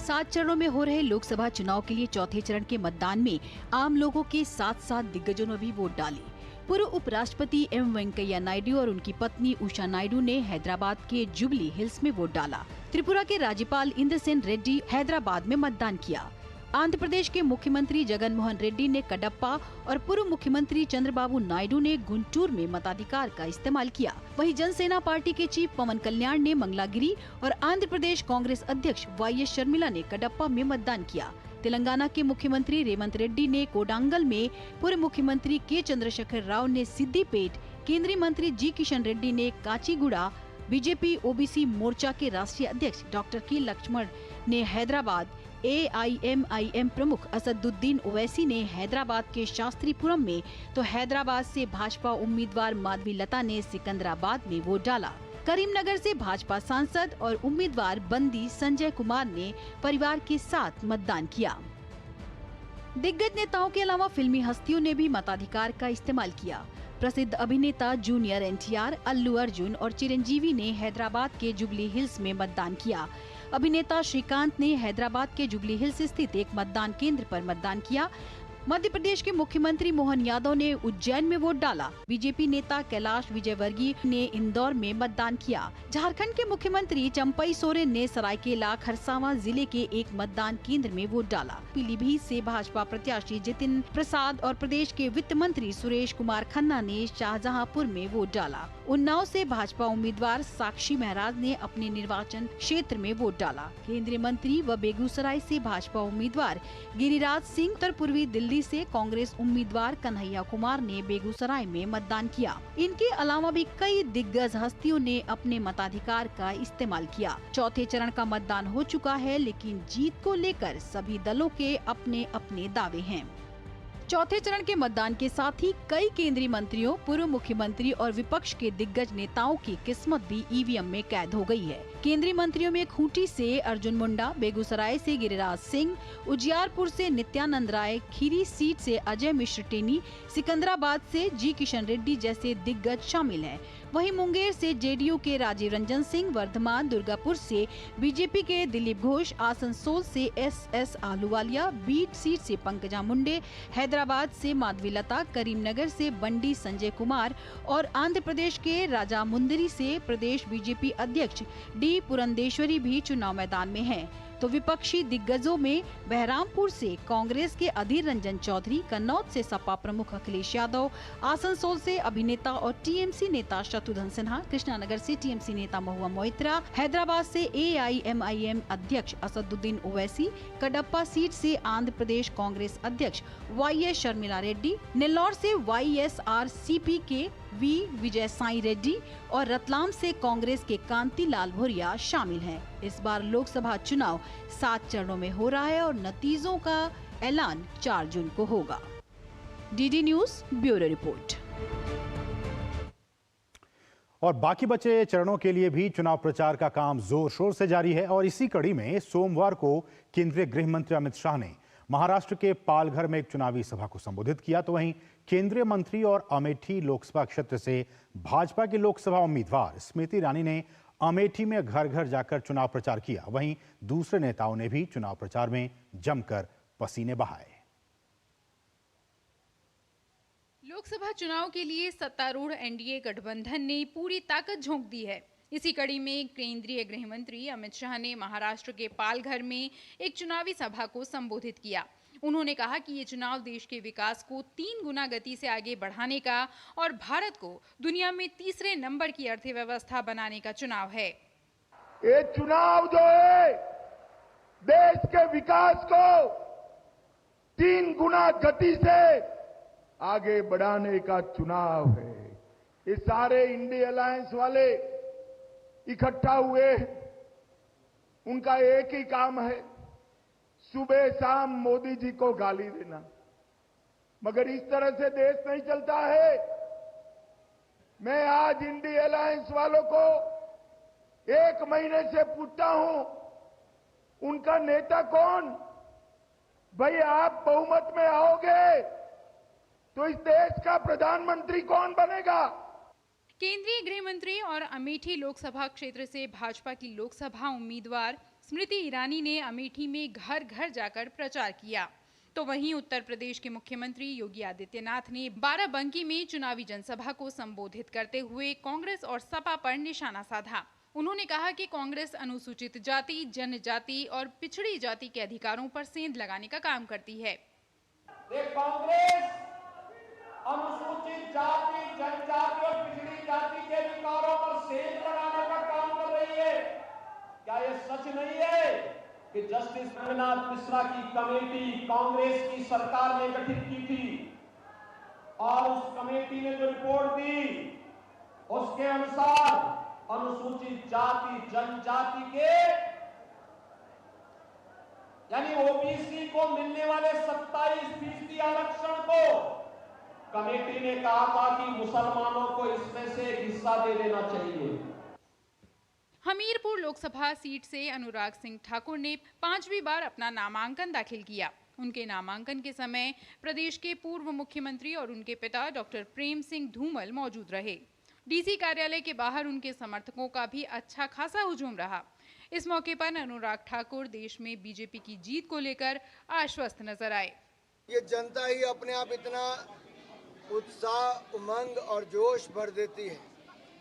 7 चरणों में हो रहे लोकसभा चुनाव के लिए चौथे चरण के मतदान में आम लोगों के साथ साथ दिग्गजों ने भी वोट डाली। पूर्व उपराष्ट्रपति एम वेंकैया नायडू और उनकी पत्नी उषा नायडू ने हैदराबाद के जुबली हिल्स में वोट डाला। त्रिपुरा के राज्यपाल इंद्रसेन रेड्डी हैदराबाद में मतदान किया। आंध्र प्रदेश के मुख्यमंत्री जगन मोहन रेड्डी ने कडप्पा और पूर्व मुख्यमंत्री चंद्रबाबू नायडू ने गुंटूर में मताधिकार का इस्तेमाल किया। वहीं जनसेना पार्टी के चीफ पवन कल्याण ने मंगलागिरी और आंध्र प्रदेश कांग्रेस अध्यक्ष वाईएस शर्मिला ने कडप्पा में मतदान किया। तेलंगाना के मुख्यमंत्री रेवंत रेड्डी ने कोडांगल में, पूर्व मुख्यमंत्री के चंद्रशेखर राव ने सिद्दीपेट, केंद्रीय मंत्री जी किशन रेड्डी ने काचीगुड़ा, बीजेपी ओबीसी मोर्चा के राष्ट्रीय अध्यक्ष डॉक्टर के लक्ष्मण ने हैदराबाद, AIMIM प्रमुख असदुद्दीन ओवैसी ने हैदराबाद के शास्त्रीपुरम में, तो हैदराबाद से भाजपा उम्मीदवार माधवी लता ने सिकंदराबाद में वोट डाला। करीमनगर से भाजपा सांसद और उम्मीदवार बंदी संजय कुमार ने परिवार के साथ मतदान किया। दिग्गज नेताओं के अलावा फिल्मी हस्तियों ने भी मताधिकार का इस्तेमाल किया। प्रसिद्ध अभिनेता जूनियर NTR, अल्लू अर्जुन और चिरंजीवी ने हैदराबाद के जुबली हिल्स में मतदान किया। अभिनेता श्रीकांत ने हैदराबाद के जुबली हिल्स स्थित एक मतदान केंद्र पर मतदान किया। मध्य प्रदेश के मुख्यमंत्री मोहन यादव ने उज्जैन में वोट डाला। बीजेपी नेता कैलाश विजयवर्गीय ने इंदौर में मतदान किया। झारखंड के मुख्यमंत्री चंपई सोरेन ने सरायकेला खरसावां जिले के एक मतदान केंद्र में वोट डाला। पीलीभीत से भाजपा प्रत्याशी जितिन प्रसाद और प्रदेश के वित्त मंत्री सुरेश कुमार खन्ना ने शाहजहांपुर में वोट डाला। उन्नाव से भाजपा उम्मीदवार साक्षी महराज ने अपने निर्वाचन क्षेत्र में वोट डाला। केंद्रीय मंत्री व बेगूसराय से भाजपा उम्मीदवार गिरिराज सिंह, उत्तर पूर्वी दिल्ली से कांग्रेस उम्मीदवार कन्हैया कुमार ने बेगूसराय में मतदान किया। इनके अलावा भी कई दिग्गज हस्तियों ने अपने मताधिकार का इस्तेमाल किया। चौथे चरण का मतदान हो चुका है, लेकिन जीत को लेकर सभी दलों के अपने अपने दावे हैं। चौथे चरण के मतदान के साथ ही कई केंद्रीय मंत्रियों, पूर्व मुख्यमंत्री और विपक्ष के दिग्गज नेताओं की किस्मत भी ईवीएम में कैद हो गई है। केंद्रीय मंत्रियों में खूंटी से अर्जुन मुंडा, बेगूसराय से गिरिराज सिंह, उजियारपुर से नित्यानंद राय, खीरी सीट से अजय मिश्र टेनी, सिकंदराबाद से जी किशन रेड्डी जैसे दिग्गज शामिल हैं। वहीं मुंगेर से जेडीयू के राजीव रंजन सिंह, वर्धमान दुर्गापुर से बीजेपी के दिलीप घोष, आसनसोल से SS आहलूवालिया, बीट सीट से पंकजा मुंडे, हैदराबाद से माधवी लता, करीमनगर से बंडी संजय कुमार और आंध्र प्रदेश के राजामुंदरी से प्रदेश बीजेपी अध्यक्ष D पुरंदेश्वरी भी चुनाव मैदान में हैं। तो विपक्षी दिग्गजों में बहरामपुर से कांग्रेस के अधीर रंजन चौधरी, कन्नौज से सपा प्रमुख अखिलेश यादव, आसनसोल से अभिनेता और TMC नेता शत्रुघ्न सिन्हा, कृष्णानगर से TMC नेता महुआ मोइत्रा, हैदराबाद से AIMIM अध्यक्ष असदुद्दीन ओवैसी, कडप्पा सीट से आंध्र प्रदेश कांग्रेस अध्यक्ष YS शर्मिला रेड्डी, नेल्लौर से YSRCP के V विजय साई रेड्डी और रतलाम से कांग्रेस के कांति लाल भूरिया शामिल हैं। इस बार लोकसभा चुनाव 7 चरणों में हो रहा है और नतीजों का ऐलान 4 जून को होगा। DD news bureau report. और बाकी बचे चरणों के लिए भी चुनाव प्रचार का काम जोर शोर से जारी है और इसी कड़ी में सोमवार को केंद्रीय गृह मंत्री अमित शाह ने महाराष्ट्र के पालघर में एक चुनावी सभा को संबोधित किया। तो वहीं केंद्रीय मंत्री और अमेठी लोकसभा क्षेत्र से भाजपा के लोकसभा उम्मीदवार स्मृति ईरानी ने अमेठी में घर घर जाकर चुनाव प्रचार किया। वहीं दूसरे नेताओं ने भी चुनाव प्रचार में जमकर पसीने बहाए। लोकसभा चुनाव के लिए सत्तारूढ़ NDA गठबंधन ने पूरी ताकत झोंक दी है। इसी कड़ी में केंद्रीय गृह मंत्री अमित शाह ने महाराष्ट्र के पालघर में एक चुनावी सभा को संबोधित किया। उन्होंने कहा कि ये चुनाव देश के विकास को 3 गुना गति से आगे बढ़ाने का और भारत को दुनिया में तीसरे नंबर की अर्थव्यवस्था बनाने का चुनाव है। ये चुनाव जो है देश के विकास को 3 गुना गति से आगे बढ़ाने का चुनाव है। ये सारे इंडिया अलायंस वाले इकट्ठा हुए, उनका एक ही काम है, सुबह शाम मोदी जी को गाली देना। मगर इस तरह से देश नहीं चलता है। मैं आज इंडिया अलायंस वालों को 1 महीने से पूछता हूं, उनका नेता कौन? भाई आप बहुमत में आओगे तो इस देश का प्रधानमंत्री कौन बनेगा? केंद्रीय गृह मंत्री और अमेठी लोकसभा क्षेत्र से भाजपा की लोकसभा उम्मीदवार स्मृति ईरानी ने अमेठी में घर घर जाकर प्रचार किया। तो वहीं उत्तर प्रदेश के मुख्यमंत्री योगी आदित्यनाथ ने बाराबंकी में चुनावी जनसभा को संबोधित करते हुए कांग्रेस और सपा पर निशाना साधा। उन्होंने कहा कि कांग्रेस अनुसूचित जाति, जनजाति और पिछड़ी जाति के अधिकारों पर सेंध लगाने का काम करती है। कांग्रेस अनुसूचित जाति, जनजाति और पिछड़ी जाति के अधिकारों पर सेंध लगाने का काम कर रही है। क्या यह सच नहीं है कि जस्टिस रघुनाथ मिश्रा की कमेटी कांग्रेस की सरकार ने गठित की थी और उस कमेटी ने जो रिपोर्ट दी उसके अनुसार अनुसूचित जाति, जनजाति के यानी ओबीसी को मिलने वाले 27% आरक्षण को कमेटी ने कहा था कि मुसलमानों को इसमें से एक हिस्सा दे देना चाहिए। हमीरपुर लोकसभा सीट से अनुराग सिंह ठाकुर ने 5वीं बार अपना नामांकन दाखिल किया। उनके नामांकन के समय प्रदेश के पूर्व मुख्यमंत्री और उनके पिता डॉक्टर प्रेम सिंह धूमल मौजूद रहे। डीसी कार्यालय के बाहर उनके समर्थकों का भी अच्छा खासा हुजूम रहा। इस मौके पर अनुराग ठाकुर देश में बीजेपी की जीत को लेकर आश्वस्त नजर आए। ये जनता ही अपने आप इतना उत्साह, उमंग और जोश भर देती है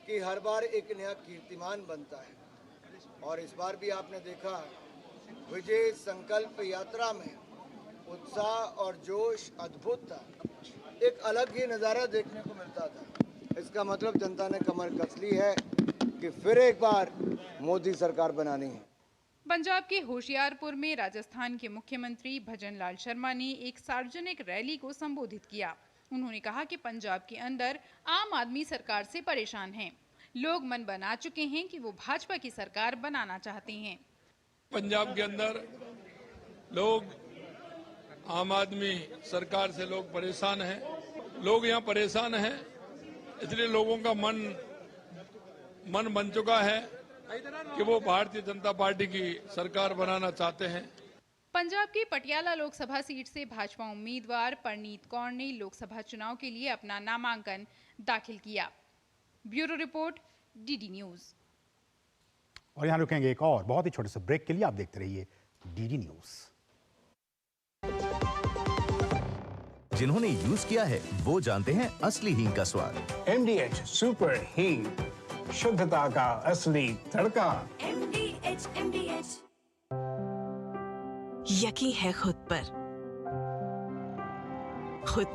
कि हर बार एक नया कीर्तिमान बनता है। और इस बार भी आपने देखा विजय संकल्प यात्रा में उत्साह और जोश अद्भुत था। एक अलग ही नज़ारा देखने को मिलता था। इसका मतलब जनता ने कमर कस ली है कि फिर एक बार मोदी सरकार बनानी है। पंजाब के होशियारपुर में राजस्थान के मुख्यमंत्री भजन लाल शर्मा ने एक सार्वजनिक रैली को संबोधित किया। उन्होंने कहा कि पंजाब के अंदर आम आदमी सरकार से परेशान हैं। लोग मन बना चुके हैं कि वो भाजपा की सरकार बनाना चाहते हैं। पंजाब के अंदर लोग आम आदमी सरकार से लोग परेशान हैं। लोग यहाँ परेशान हैं, इसलिए लोगों का मन बन चुका है कि वो भारतीय जनता पार्टी की सरकार बनाना चाहते हैं। पंजाब की पटियाला लोकसभा सीट से भाजपा उम्मीदवार परनीत कौर ने लोकसभा चुनाव के लिए अपना नामांकन दाखिल किया। Bureau report, DD news. और यहाँ रुकेंगे एक और बहुत ही छोटे से ब्रेक के लिए। आप देखते रहिए डीडी न्यूज। जिन्होंने यूज किया है वो जानते हैं असली हींग का स्वाद। MDH सुपर हींग, शुद्धता का असली तड़का। MDH यकीन है खुद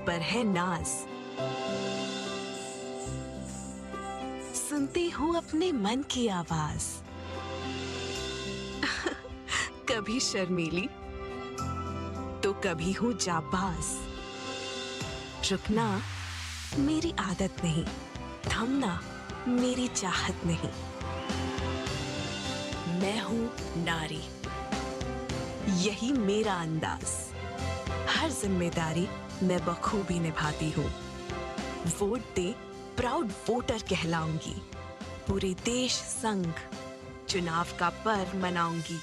पर है नाज। सुनती हूँ अपने मन की आवाज। कभी शर्मीली तो कभी हूँ जाबाज। रुकना मेरी आदत नहीं, थमना मेरी चाहत नहीं। मैं हूँ नारी, यही मेरा अंदाज। हर जिम्मेदारी मैं बखूबी निभाती हूँ। वोट दे, प्राउड वोटर कहलाऊंगी। पूरे देश संग चुनाव का पर्व मनाऊंगी।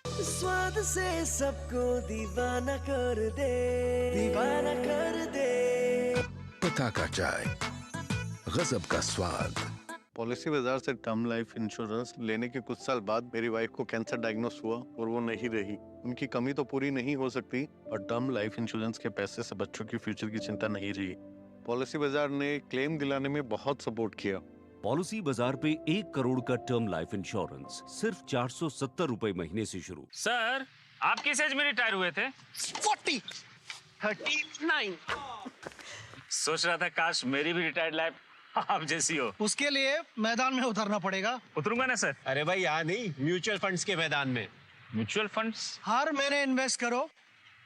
स्वाद से सबको दीवाना कर दे, दीवाना कर दे। पता का चाय, गजब का स्वाद। पॉलिसी बाजार से टर्म लाइफ इंश्योरेंस लेने के कुछ साल बाद मेरी वाइफ को कैंसर डायग्नोस हुआ और वो नहीं रही। उनकी कमी तो पूरी नहीं हो सकती और टर्म लाइफ इंश्योरेंस के पैसे से बच्चों की फ्यूचर की चिंता नहीं रही। पॉलिसी बाजार ने क्लेम दिलाने में बहुत सपोर्ट किया। पॉलिसी बाजार पे 1 करोड़ का टर्म लाइफ इंश्योरेंस सिर्फ 470 रुपए महीने से शुरू। सर, आप किस एज में रिटायर हुए थे? 39। सोच रहा था काश मेरी भी रिटायर्ड लाइफ आप जैसी हो। उसके लिए मैदान में उतरना पड़ेगा। उतरूंगा ना सर। अरे भाई यहाँ नहीं, म्यूचुअल फंड्स के मैदान में। Mutual funds? हर महीने इन्वेस्ट करो,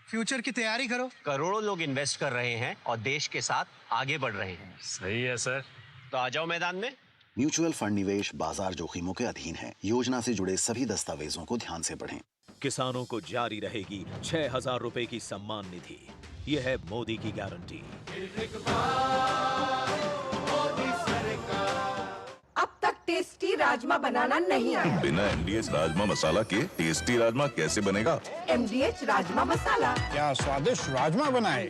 फ्यूचर की तैयारी करो। करोड़ों लोग इन्वेस्ट कर रहे हैं और देश के साथ आगे बढ़ रहे हैं। सही है सर। तो आ जाओ मैदान में। म्यूचुअल फंड निवेश बाजार जोखिमों के अधीन है। योजना से जुड़े सभी दस्तावेजों को ध्यान से पढ़ें। किसानों को जारी रहेगी 6,000 रुपए की सम्मान निधि। यह है मोदी की गारंटी। अब तक टेस्टी राजमा बनाना नहीं आया। बिना MDH राजमा मसाला के टेस्टी राजमा कैसे बनेगा? MDH राजमा मसाला। क्या स्वादिष्ट राजमा बनाए।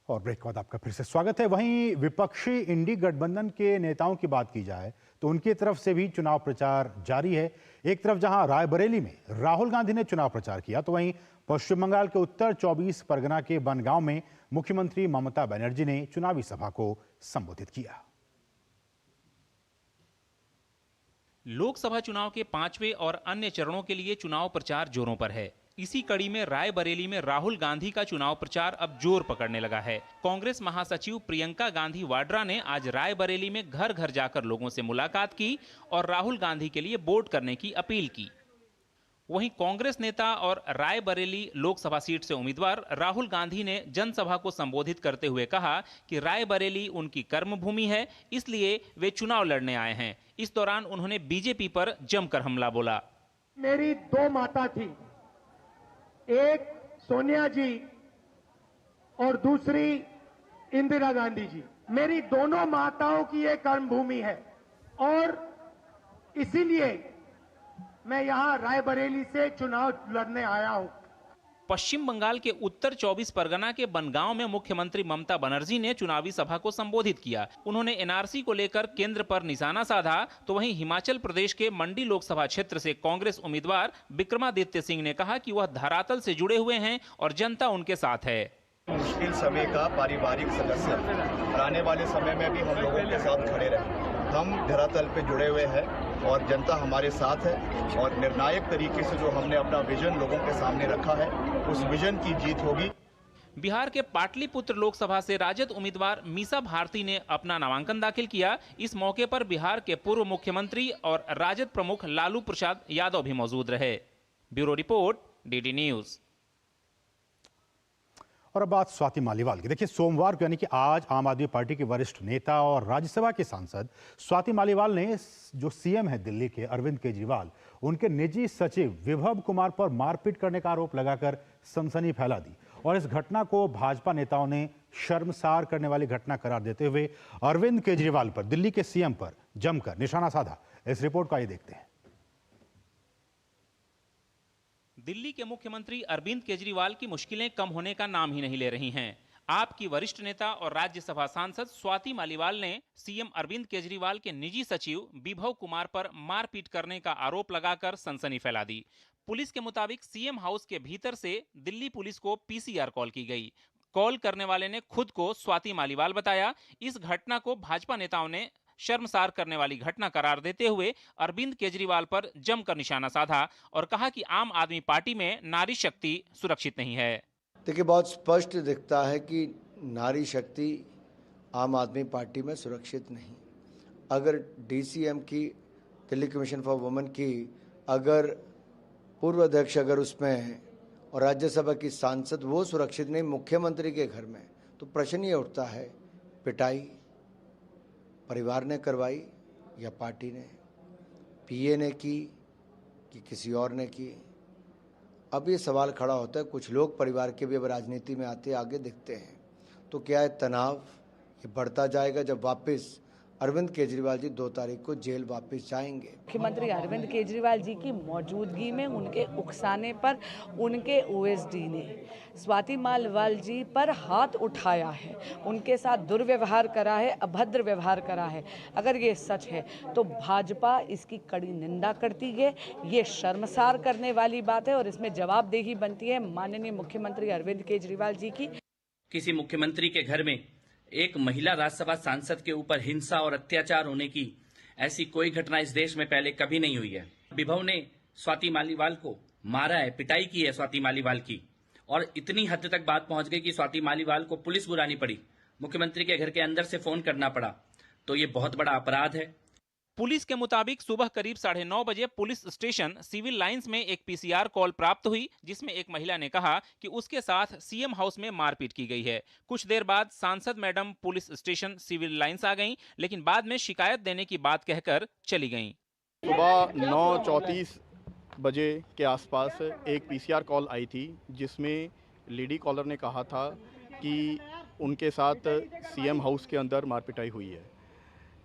और और ब्रेक के बाद आपका फिर से स्वागत है। वहीं विपक्षी इंडी गठबंधन के नेताओं की बात की जाए तो उनकी तरफ से भी चुनाव प्रचार जारी है। एक तरफ जहां रायबरेली में राहुल गांधी ने चुनाव प्रचार किया तो वहीं पश्चिम बंगाल के उत्तर 24 परगना के बनगांव में मुख्यमंत्री ममता बनर्जी ने चुनावी सभा को संबोधित किया। लोकसभा चुनाव के 5वें और अन्य चरणों के लिए चुनाव प्रचार जोरों पर है। इसी कड़ी में रायबरेली में राहुल गांधी का चुनाव प्रचार अब जोर पकड़ने लगा है। कांग्रेस महासचिव प्रियंका गांधी वाड्रा ने आज रायबरेली में घर घर जाकर लोगों से मुलाकात की और राहुल गांधी के लिए वोट करने की अपील की। वहीं कांग्रेस नेता और रायबरेली लोकसभा सीट से उम्मीदवार राहुल गांधी ने जनसभा को संबोधित करते हुए कहा कि रायबरेली उनकी कर्मभूमि है, इसलिए वे चुनाव लड़ने आए हैं। इस दौरान उन्होंने बीजेपी पर जमकर हमला बोला। मेरी दो माता थी, एक सोनिया जी और दूसरी इंदिरा गांधी जी। मेरी दोनों माताओं की ये कर्मभूमि है और इसीलिए मैं यहां रायबरेली से चुनाव लड़ने आया हूं। पश्चिम बंगाल के उत्तर 24 परगना के बनगांव में मुख्यमंत्री ममता बनर्जी ने चुनावी सभा को संबोधित किया। उन्होंने एनआरसी को लेकर केंद्र पर निशाना साधा तो वहीं हिमाचल प्रदेश के मंडी लोकसभा क्षेत्र से कांग्रेस उम्मीदवार विक्रमादित्य सिंह ने कहा कि वह धरातल से जुड़े हुए हैं और जनता उनके साथ है। मुश्किल समय का पारिवारिक सदस्य और आने वाले समय में भी हम लोगों के साथ खड़े रहे। हम धरातल पे जुड़े हुए हैं और जनता हमारे साथ है और निर्णायक तरीके से जो हमने अपना विजन लोगों के सामने रखा है उस विजन की जीत होगी। बिहार के पाटलिपुत्र लोकसभा से राजद उम्मीदवार मीसा भारती ने अपना नामांकन दाखिल किया। इस मौके पर बिहार के पूर्व मुख्यमंत्री और राजद प्रमुख लालू प्रसाद यादव भी मौजूद रहे। Bureau report, DD news. और अब बात स्वाति मालीवाल की। देखिए, सोमवार को यानी कि आज आम आदमी पार्टी के वरिष्ठ नेता और राज्यसभा के सांसद स्वाति मालीवाल ने जो सीएम है दिल्ली के अरविंद केजरीवाल, उनके निजी सचिव विभव कुमार पर मारपीट करने का आरोप लगाकर सनसनी फैला दी और इस घटना को भाजपा नेताओं ने शर्मसार करने वाली घटना करार देते हुए अरविंद केजरीवाल पर, दिल्ली के सीएम पर जमकर निशाना साधा। इस रिपोर्ट को आइए देखते हैं। दिल्ली के मुख्यमंत्री अरविंद केजरीवाल की मुश्किलें कम होने का नाम ही नहीं ले रही हैं। आप की वरिष्ठ नेता और राज्यसभा सांसद स्वाति मालीवाल ने सीएम अरविंद केजरीवाल के निजी सचिव विभव कुमार पर मारपीट करने का आरोप लगाकर सनसनी फैला दी। पुलिस के मुताबिक सीएम हाउस के भीतर से दिल्ली पुलिस को पीसीआर कॉल की गई। कॉल करने वाले ने खुद को स्वाति मालीवाल बताया। इस घटना को भाजपा नेताओं ने शर्मसार करने वाली घटना करार देते हुए अरविंद केजरीवाल पर जमकर निशाना साधा और कहा कि आम आदमी पार्टी में नारी शक्ति सुरक्षित नहीं है। देखिए, बहुत स्पष्ट दिखता है कि नारी शक्ति आम आदमी पार्टी में सुरक्षित नहीं। अगर डीसीएम की, दिल्ली कमीशन फॉर वुमेन की, अगर पूर्व अध्यक्ष अगर उसमें और राज्यसभा की सांसद वो सुरक्षित नहीं मुख्यमंत्री के घर में, तो प्रश्न ये उठता है, पिटाई परिवार ने करवाई या पार्टी ने, पीए ने की कि किसी और ने की? अब ये सवाल खड़ा होता है। कुछ लोग परिवार के भी अब राजनीति में आते आगे दिखते हैं, तो क्या है तनाव ये बढ़ता जाएगा जब वापस अरविंद केजरीवाल जी 2 तारीख को जेल वापस जाएंगे। मुख्यमंत्री अरविंद केजरीवाल जी की मौजूदगी में उनके उकसाने पर उनके ओएसडी ने स्वाति मालीवाल जी पर हाथ उठाया है, उनके साथ दुर्व्यवहार करा है, अभद्र व्यवहार करा है। अगर ये सच है तो भाजपा इसकी कड़ी निंदा करती है। ये शर्मसार करने वाली बात है और इसमें जवाबदेही बनती है माननीय मुख्यमंत्री अरविंद केजरीवाल जी की। किसी मुख्यमंत्री के घर में एक महिला राज्यसभा सांसद के ऊपर हिंसा और अत्याचार होने की ऐसी कोई घटना इस देश में पहले कभी नहीं हुई है। विभव ने स्वाति मालीवाल को मारा है, पिटाई की है स्वाति मालीवाल की, और इतनी हद तक बात पहुंच गई कि स्वाति मालीवाल को पुलिस बुलानी पड़ी, मुख्यमंत्री के घर के अंदर से फोन करना पड़ा। तो ये बहुत बड़ा अपराध है। पुलिस के मुताबिक सुबह करीब 9:30 बजे पुलिस स्टेशन सिविल लाइंस में एक पीसीआर कॉल प्राप्त हुई, जिसमें एक महिला ने कहा कि उसके साथ सीएम हाउस में मारपीट की गई है। कुछ देर बाद सांसद madam police station civil lines आ गईं, लेकिन बाद में शिकायत देने की बात कहकर चली गईं। सुबह 9:34 बजे के आसपास एक पीसीआर कॉल आई थी, जिसमें लेडी कॉलर ने कहा था कि उनके साथ सीएम हाउस के अंदर मारपिटाई हुई है।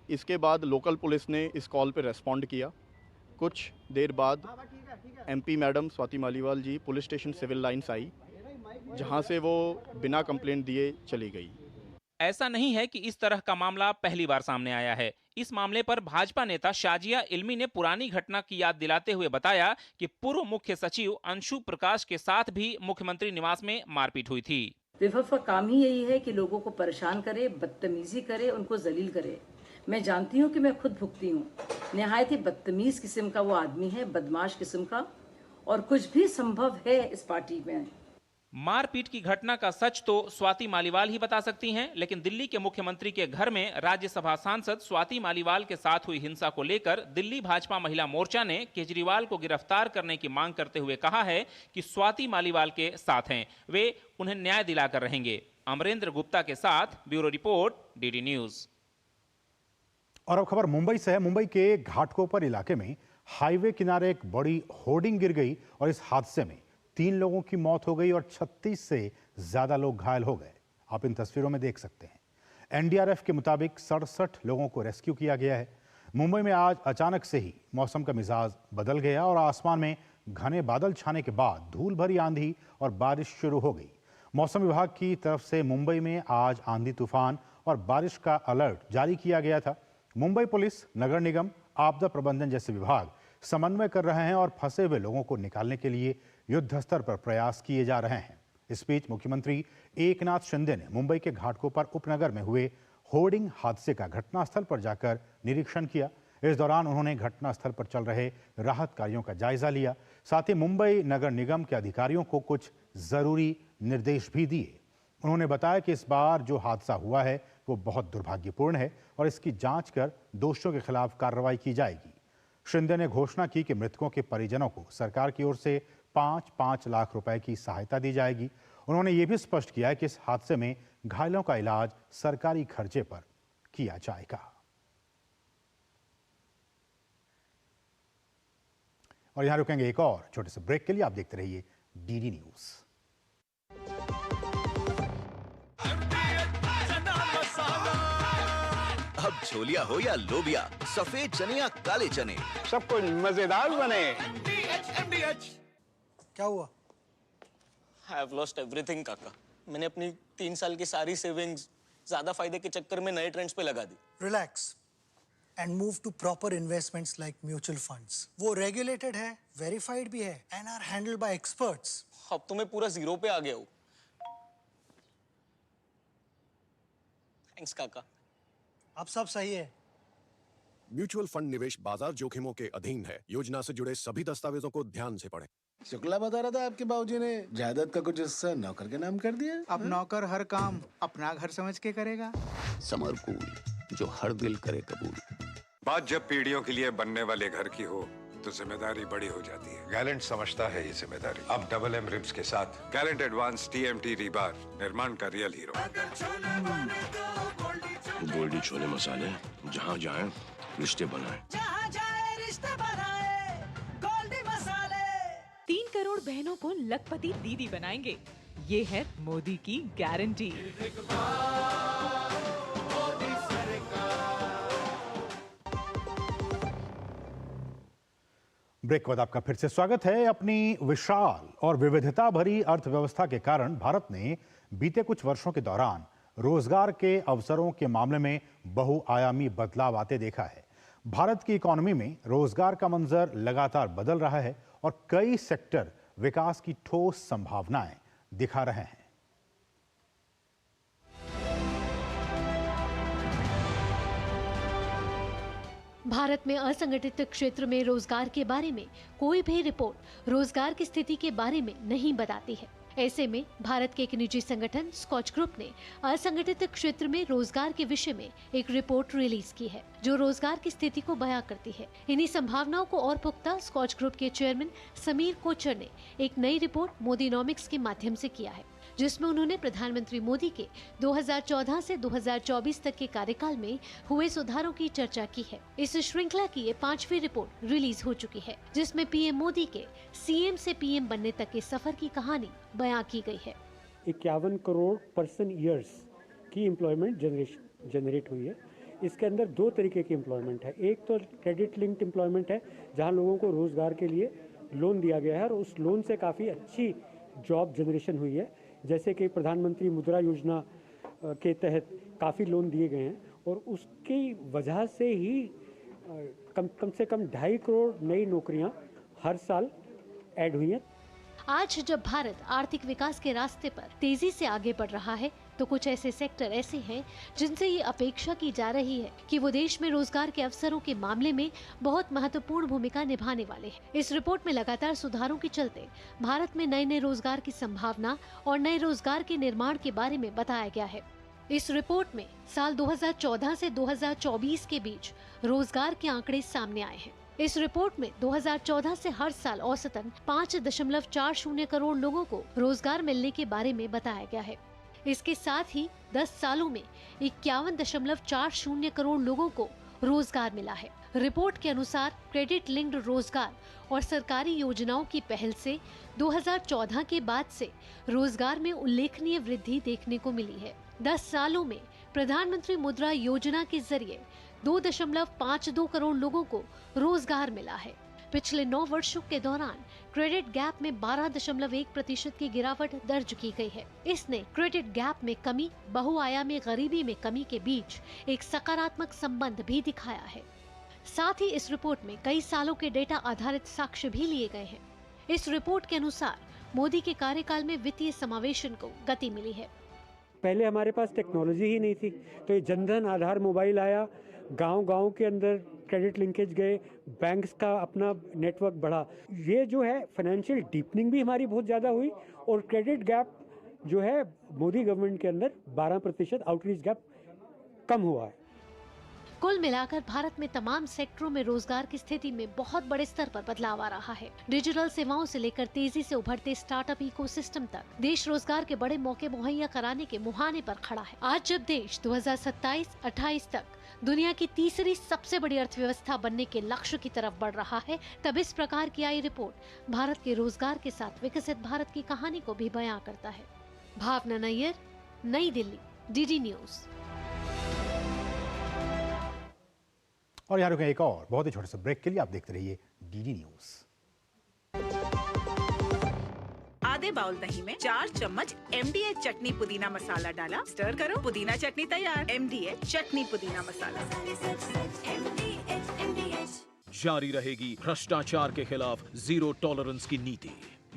इसके बाद लोकल पुलिस ने इस कॉल पर रेस्पॉन्ड किया। कुछ देर बाद एमपी मैडम स्वाति मालीवाल जी पुलिस स्टेशन सिविल लाइंस आई जहां से वो बिना कंप्लेंट दिए चली गई। ऐसा नहीं है कि इस तरह का मामला पहली बार सामने आया है। इस मामले पर भाजपा नेता शाजिया इल्मी ने पुरानी घटना की याद दिलाते हुए बताया कि पूर्व मुख्य सचिव अंशु प्रकाश के साथ भी मुख्यमंत्री निवास में मारपीट हुई थी। विभाग का काम ही यही है कि लोगों को परेशान करे, बदतमीजी करे, उनको जलील करे। मैं जानती हूँ कि मैं खुद भुगती हूँ। निहायत ही बदतमीज किस्म का वो आदमी है, बदमाश किस्म का, और कुछ भी संभव है इस पार्टी में। मारपीट की घटना का सच तो स्वाति मालीवाल ही बता सकती हैं, लेकिन दिल्ली के मुख्यमंत्री के घर में राज्यसभा सांसद स्वाति मालीवाल के साथ हुई हिंसा को लेकर दिल्ली भाजपा महिला मोर्चा ने केजरीवाल को गिरफ्तार करने की मांग करते हुए कहा है कि स्वाति मालीवाल के साथ हैं, वे उन्हें न्याय दिलाकर रहेंगे। अमरेंद्र गुप्ता के साथ ब्यूरो रिपोर्ट, डीडी न्यूज। और अब खबर मुंबई से है। मुंबई के घाटकोपर इलाके में हाईवे किनारे एक बड़ी होर्डिंग गिर गई और इस हादसे में 3 लोगों की मौत हो गई और 36 से ज्यादा लोग घायल हो गए। आप इन तस्वीरों में देख सकते हैं। एनडीआरएफ के मुताबिक 67 लोगों को रेस्क्यू किया गया है। मुंबई में आज अचानक से ही मौसम का मिजाज बदल गया और आसमान में घने बादल छाने के बाद धूल भरी आंधी और बारिश शुरू हो गई। मौसम विभाग की तरफ से मुंबई में आज आंधी तूफान और बारिश का अलर्ट जारी किया गया था। मुंबई पुलिस, नगर निगम, आपदा प्रबंधन जैसे विभाग समन्वय कर रहे हैं और फंसे हुए लोगों को निकालने के लिए युद्ध स्तर पर प्रयास किए जा रहे हैं। इस बीच मुख्यमंत्री एकनाथ शिंदे ने मुंबई के घाटकोपर उपनगर में हुए होर्डिंग हादसे का घटनास्थल पर जाकर निरीक्षण किया। इस दौरान उन्होंने घटनास्थल पर चल रहे राहत कार्यों का जायजा लिया। साथ ही मुंबई नगर निगम के अधिकारियों को कुछ जरूरी निर्देश भी दिए। उन्होंने बताया कि इस बार जो हादसा हुआ है वो बहुत दुर्भाग्यपूर्ण है और इसकी जांच कर दोषियों के खिलाफ कार्रवाई की जाएगी। शिंदे ने घोषणा की कि मृतकों के परिजनों को सरकार की ओर से 5-5 लाख रुपए की सहायता दी जाएगी। उन्होंने ये भी स्पष्ट किया कि इस हादसे में घायलों का इलाज सरकारी खर्चे पर किया जाएगा। और यहां रुकेंगे एक और छोटे से ब्रेक के लिए। आप देखते रहिए डीडी न्यूज। अब छोलिया हो या लोबिया, सफेद चने या काले चने, सब कुछ मजेदार बने। क्या हुआ? I have lost everything, काका। मैंने अपनी 3 साल की सारी सेविंग्स ज्यादा फायदे के चक्कर में नए ट्रेंड्स पे लगा दी। Relax and move to proper investments like mutual funds. वो रेगुलेटेड है, वेरीफाइड भी है and are handled by experts. अब तो मैं पूरा जीरो पे आ गया हूँ। थैंक्स काका। अब सब सही है। म्यूचुअल फंड निवेश बाजार जोखिमों के अधीन है। योजना से जुड़े सभी दस्तावेजों को ध्यान से पढ़ें। शुक्ला बता रहा था आपके बाबूजी ने जायदाद का कुछ हिस्सा नौकर के नाम कर दिया। अब नौकर हर काम अपना घर समझ के करेगा। समरकूल, जो हर दिल करे कबूल। बात जब पीढ़ियों के लिए बनने वाले घर की हो तो जिम्मेदारी बड़ी हो जाती है। गैलेंट समझता है ये जिम्मेदारी। अब डबल एम रिब्स के साथ गैलेंट एडवांस TMT रीबार, निर्माण का रियल हीरो। गोल्डी छोले मसाले, जहाँ जाए रिश्ते बनाए। 3 करोड़ बहनों को लखपति दीदी बनाएंगे, ये है मोदी की गारंटी। ब्रेक के बाद आपका फिर से स्वागत है। अपनी विशाल और विविधता भरी अर्थव्यवस्था के कारण भारत ने बीते कुछ वर्षों के दौरान रोजगार के अवसरों के मामले में बहुआयामी बदलाव आते देखा है। भारत की इकोनॉमी में रोजगार का मंजर लगातार बदल रहा है और कई सेक्टर विकास की ठोस संभावनाएं दिखा रहे हैं। भारत में असंगठित क्षेत्र में रोजगार के बारे में कोई भी रिपोर्ट रोजगार की स्थिति के बारे में नहीं बताती है। ऐसे में भारत के एक निजी संगठन स्कॉच ग्रुप ने असंगठित क्षेत्र में रोजगार के विषय में एक रिपोर्ट रिलीज की है जो रोजगार की स्थिति को बयां करती है। इन्हीं संभावनाओं को और पुख्ता स्कॉच ग्रुप के चेयरमैन समीर कोचर ने एक नई रिपोर्ट मोदीनॉमिक्स के माध्यम से किया है, जिसमें उन्होंने प्रधानमंत्री मोदी के 2014 से 2024 तक के कार्यकाल में हुए सुधारों की चर्चा की है। इस श्रृंखला की ये 5वीं रिपोर्ट रिलीज हो चुकी है, जिसमें पीएम मोदी के सीएम से पीएम बनने तक के सफर की कहानी बयां की गई है। 51 करोड़ पर्सन ईयर्स की एम्प्लॉयमेंट जनरेट हुई है। इसके अंदर 2 तरीके की एम्प्लॉयमेंट है। एक तो क्रेडिट लिंक्ड एम्प्लॉयमेंट है, जहां लोगों को रोजगार के लिए लोन दिया गया है और उस लोन से काफ़ी अच्छी जॉब जनरेशन हुई है। जैसे कि प्रधानमंत्री मुद्रा योजना के तहत काफ़ी लोन दिए गए हैं और उसकी वजह से ही कम से कम 2.5 करोड़ नई नौकरियां हर साल ऐड हुई हैं। आज जब भारत आर्थिक विकास के रास्ते पर तेजी से आगे बढ़ रहा है तो कुछ ऐसे सेक्टर ऐसे हैं जिनसे ये अपेक्षा की जा रही है कि वो देश में रोजगार के अवसरों के मामले में बहुत महत्वपूर्ण भूमिका निभाने वाले हैं। इस रिपोर्ट में लगातार सुधारों के चलते भारत में नए नए रोजगार की संभावना और नए रोजगार के निर्माण के बारे में बताया गया है। इस रिपोर्ट में साल 2014 से 2024 के बीच रोजगार के आंकड़े सामने आए हैं। इस रिपोर्ट में 2014 से हर साल औसतन 5.40 करोड़ लोगों को रोजगार मिलने के बारे में बताया गया है। इसके साथ ही 10 सालों में 51.40 करोड़ लोगों को रोजगार मिला है। रिपोर्ट के अनुसार क्रेडिट लिंक्ड रोजगार और सरकारी योजनाओं की पहल से 2014 के बाद से रोजगार में उल्लेखनीय वृद्धि देखने को मिली है। 10 सालों में प्रधानमंत्री मुद्रा योजना के जरिए 2.52 करोड़ लोगों को रोजगार मिला है। पिछले 9 वर्षों के दौरान क्रेडिट गैप में 12.1% की गिरावट दर्ज की गई है। इसने क्रेडिट गैप में कमी, बहुआयामी गरीबी में कमी के बीच एक सकारात्मक संबंध भी दिखाया है। साथ ही इस रिपोर्ट में कई सालों के डेटा आधारित साक्ष्य भी लिए गए हैं। इस रिपोर्ट के अनुसार मोदी के कार्यकाल में वित्तीय समावेशन को गति मिली है। पहले हमारे पास टेक्नोलॉजी ही नहीं थी, तो ये जनधन आधार मोबाइल आया, गांव-गांव के अंदर क्रेडिट लिंकेज गए, बैंक्स का अपना नेटवर्क बढ़ा। ये जो है फाइनेंशियल डीपनिंग भी हमारी बहुत ज़्यादा हुई और क्रेडिट गैप जो है मोदी गवर्नमेंट के अंदर 12% आउटरीच गैप कम हुआ है। कुल मिलाकर भारत में तमाम सेक्टरों में रोजगार की स्थिति में बहुत बड़े स्तर पर बदलाव आ रहा है। डिजिटल सेवाओं से लेकर तेजी से उभरते स्टार्टअप इकोसिस्टम तक देश रोजगार के बड़े मौके मुहैया कराने के मुहाने पर खड़ा है। आज जब देश 2027-28 तक दुनिया की तीसरी सबसे बड़ी अर्थव्यवस्था बनने के लक्ष्य की तरफ बढ़ रहा है, तब इस प्रकार की आई रिपोर्ट भारत के रोजगार के साथ विकसित भारत की कहानी को भी बयां करता है। भावना नैयर, नई दिल्ली, डीडी न्यूज। और यहाँ रुकें एक और बहुत ही छोटे से ब्रेक के लिए। आप देखते रहिए डीडी न्यूज। आधे बाउल दही में 4 चम्मच MDH चटनी पुदीना मसाला डाला, स्टर करो, पुदीना चटनी तैयार। MDH चटनी पुदीना मसाला। जारी रहेगी भ्रष्टाचार के खिलाफ जीरो टॉलरेंस की नीति।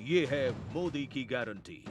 ये है मोदी की गारंटी।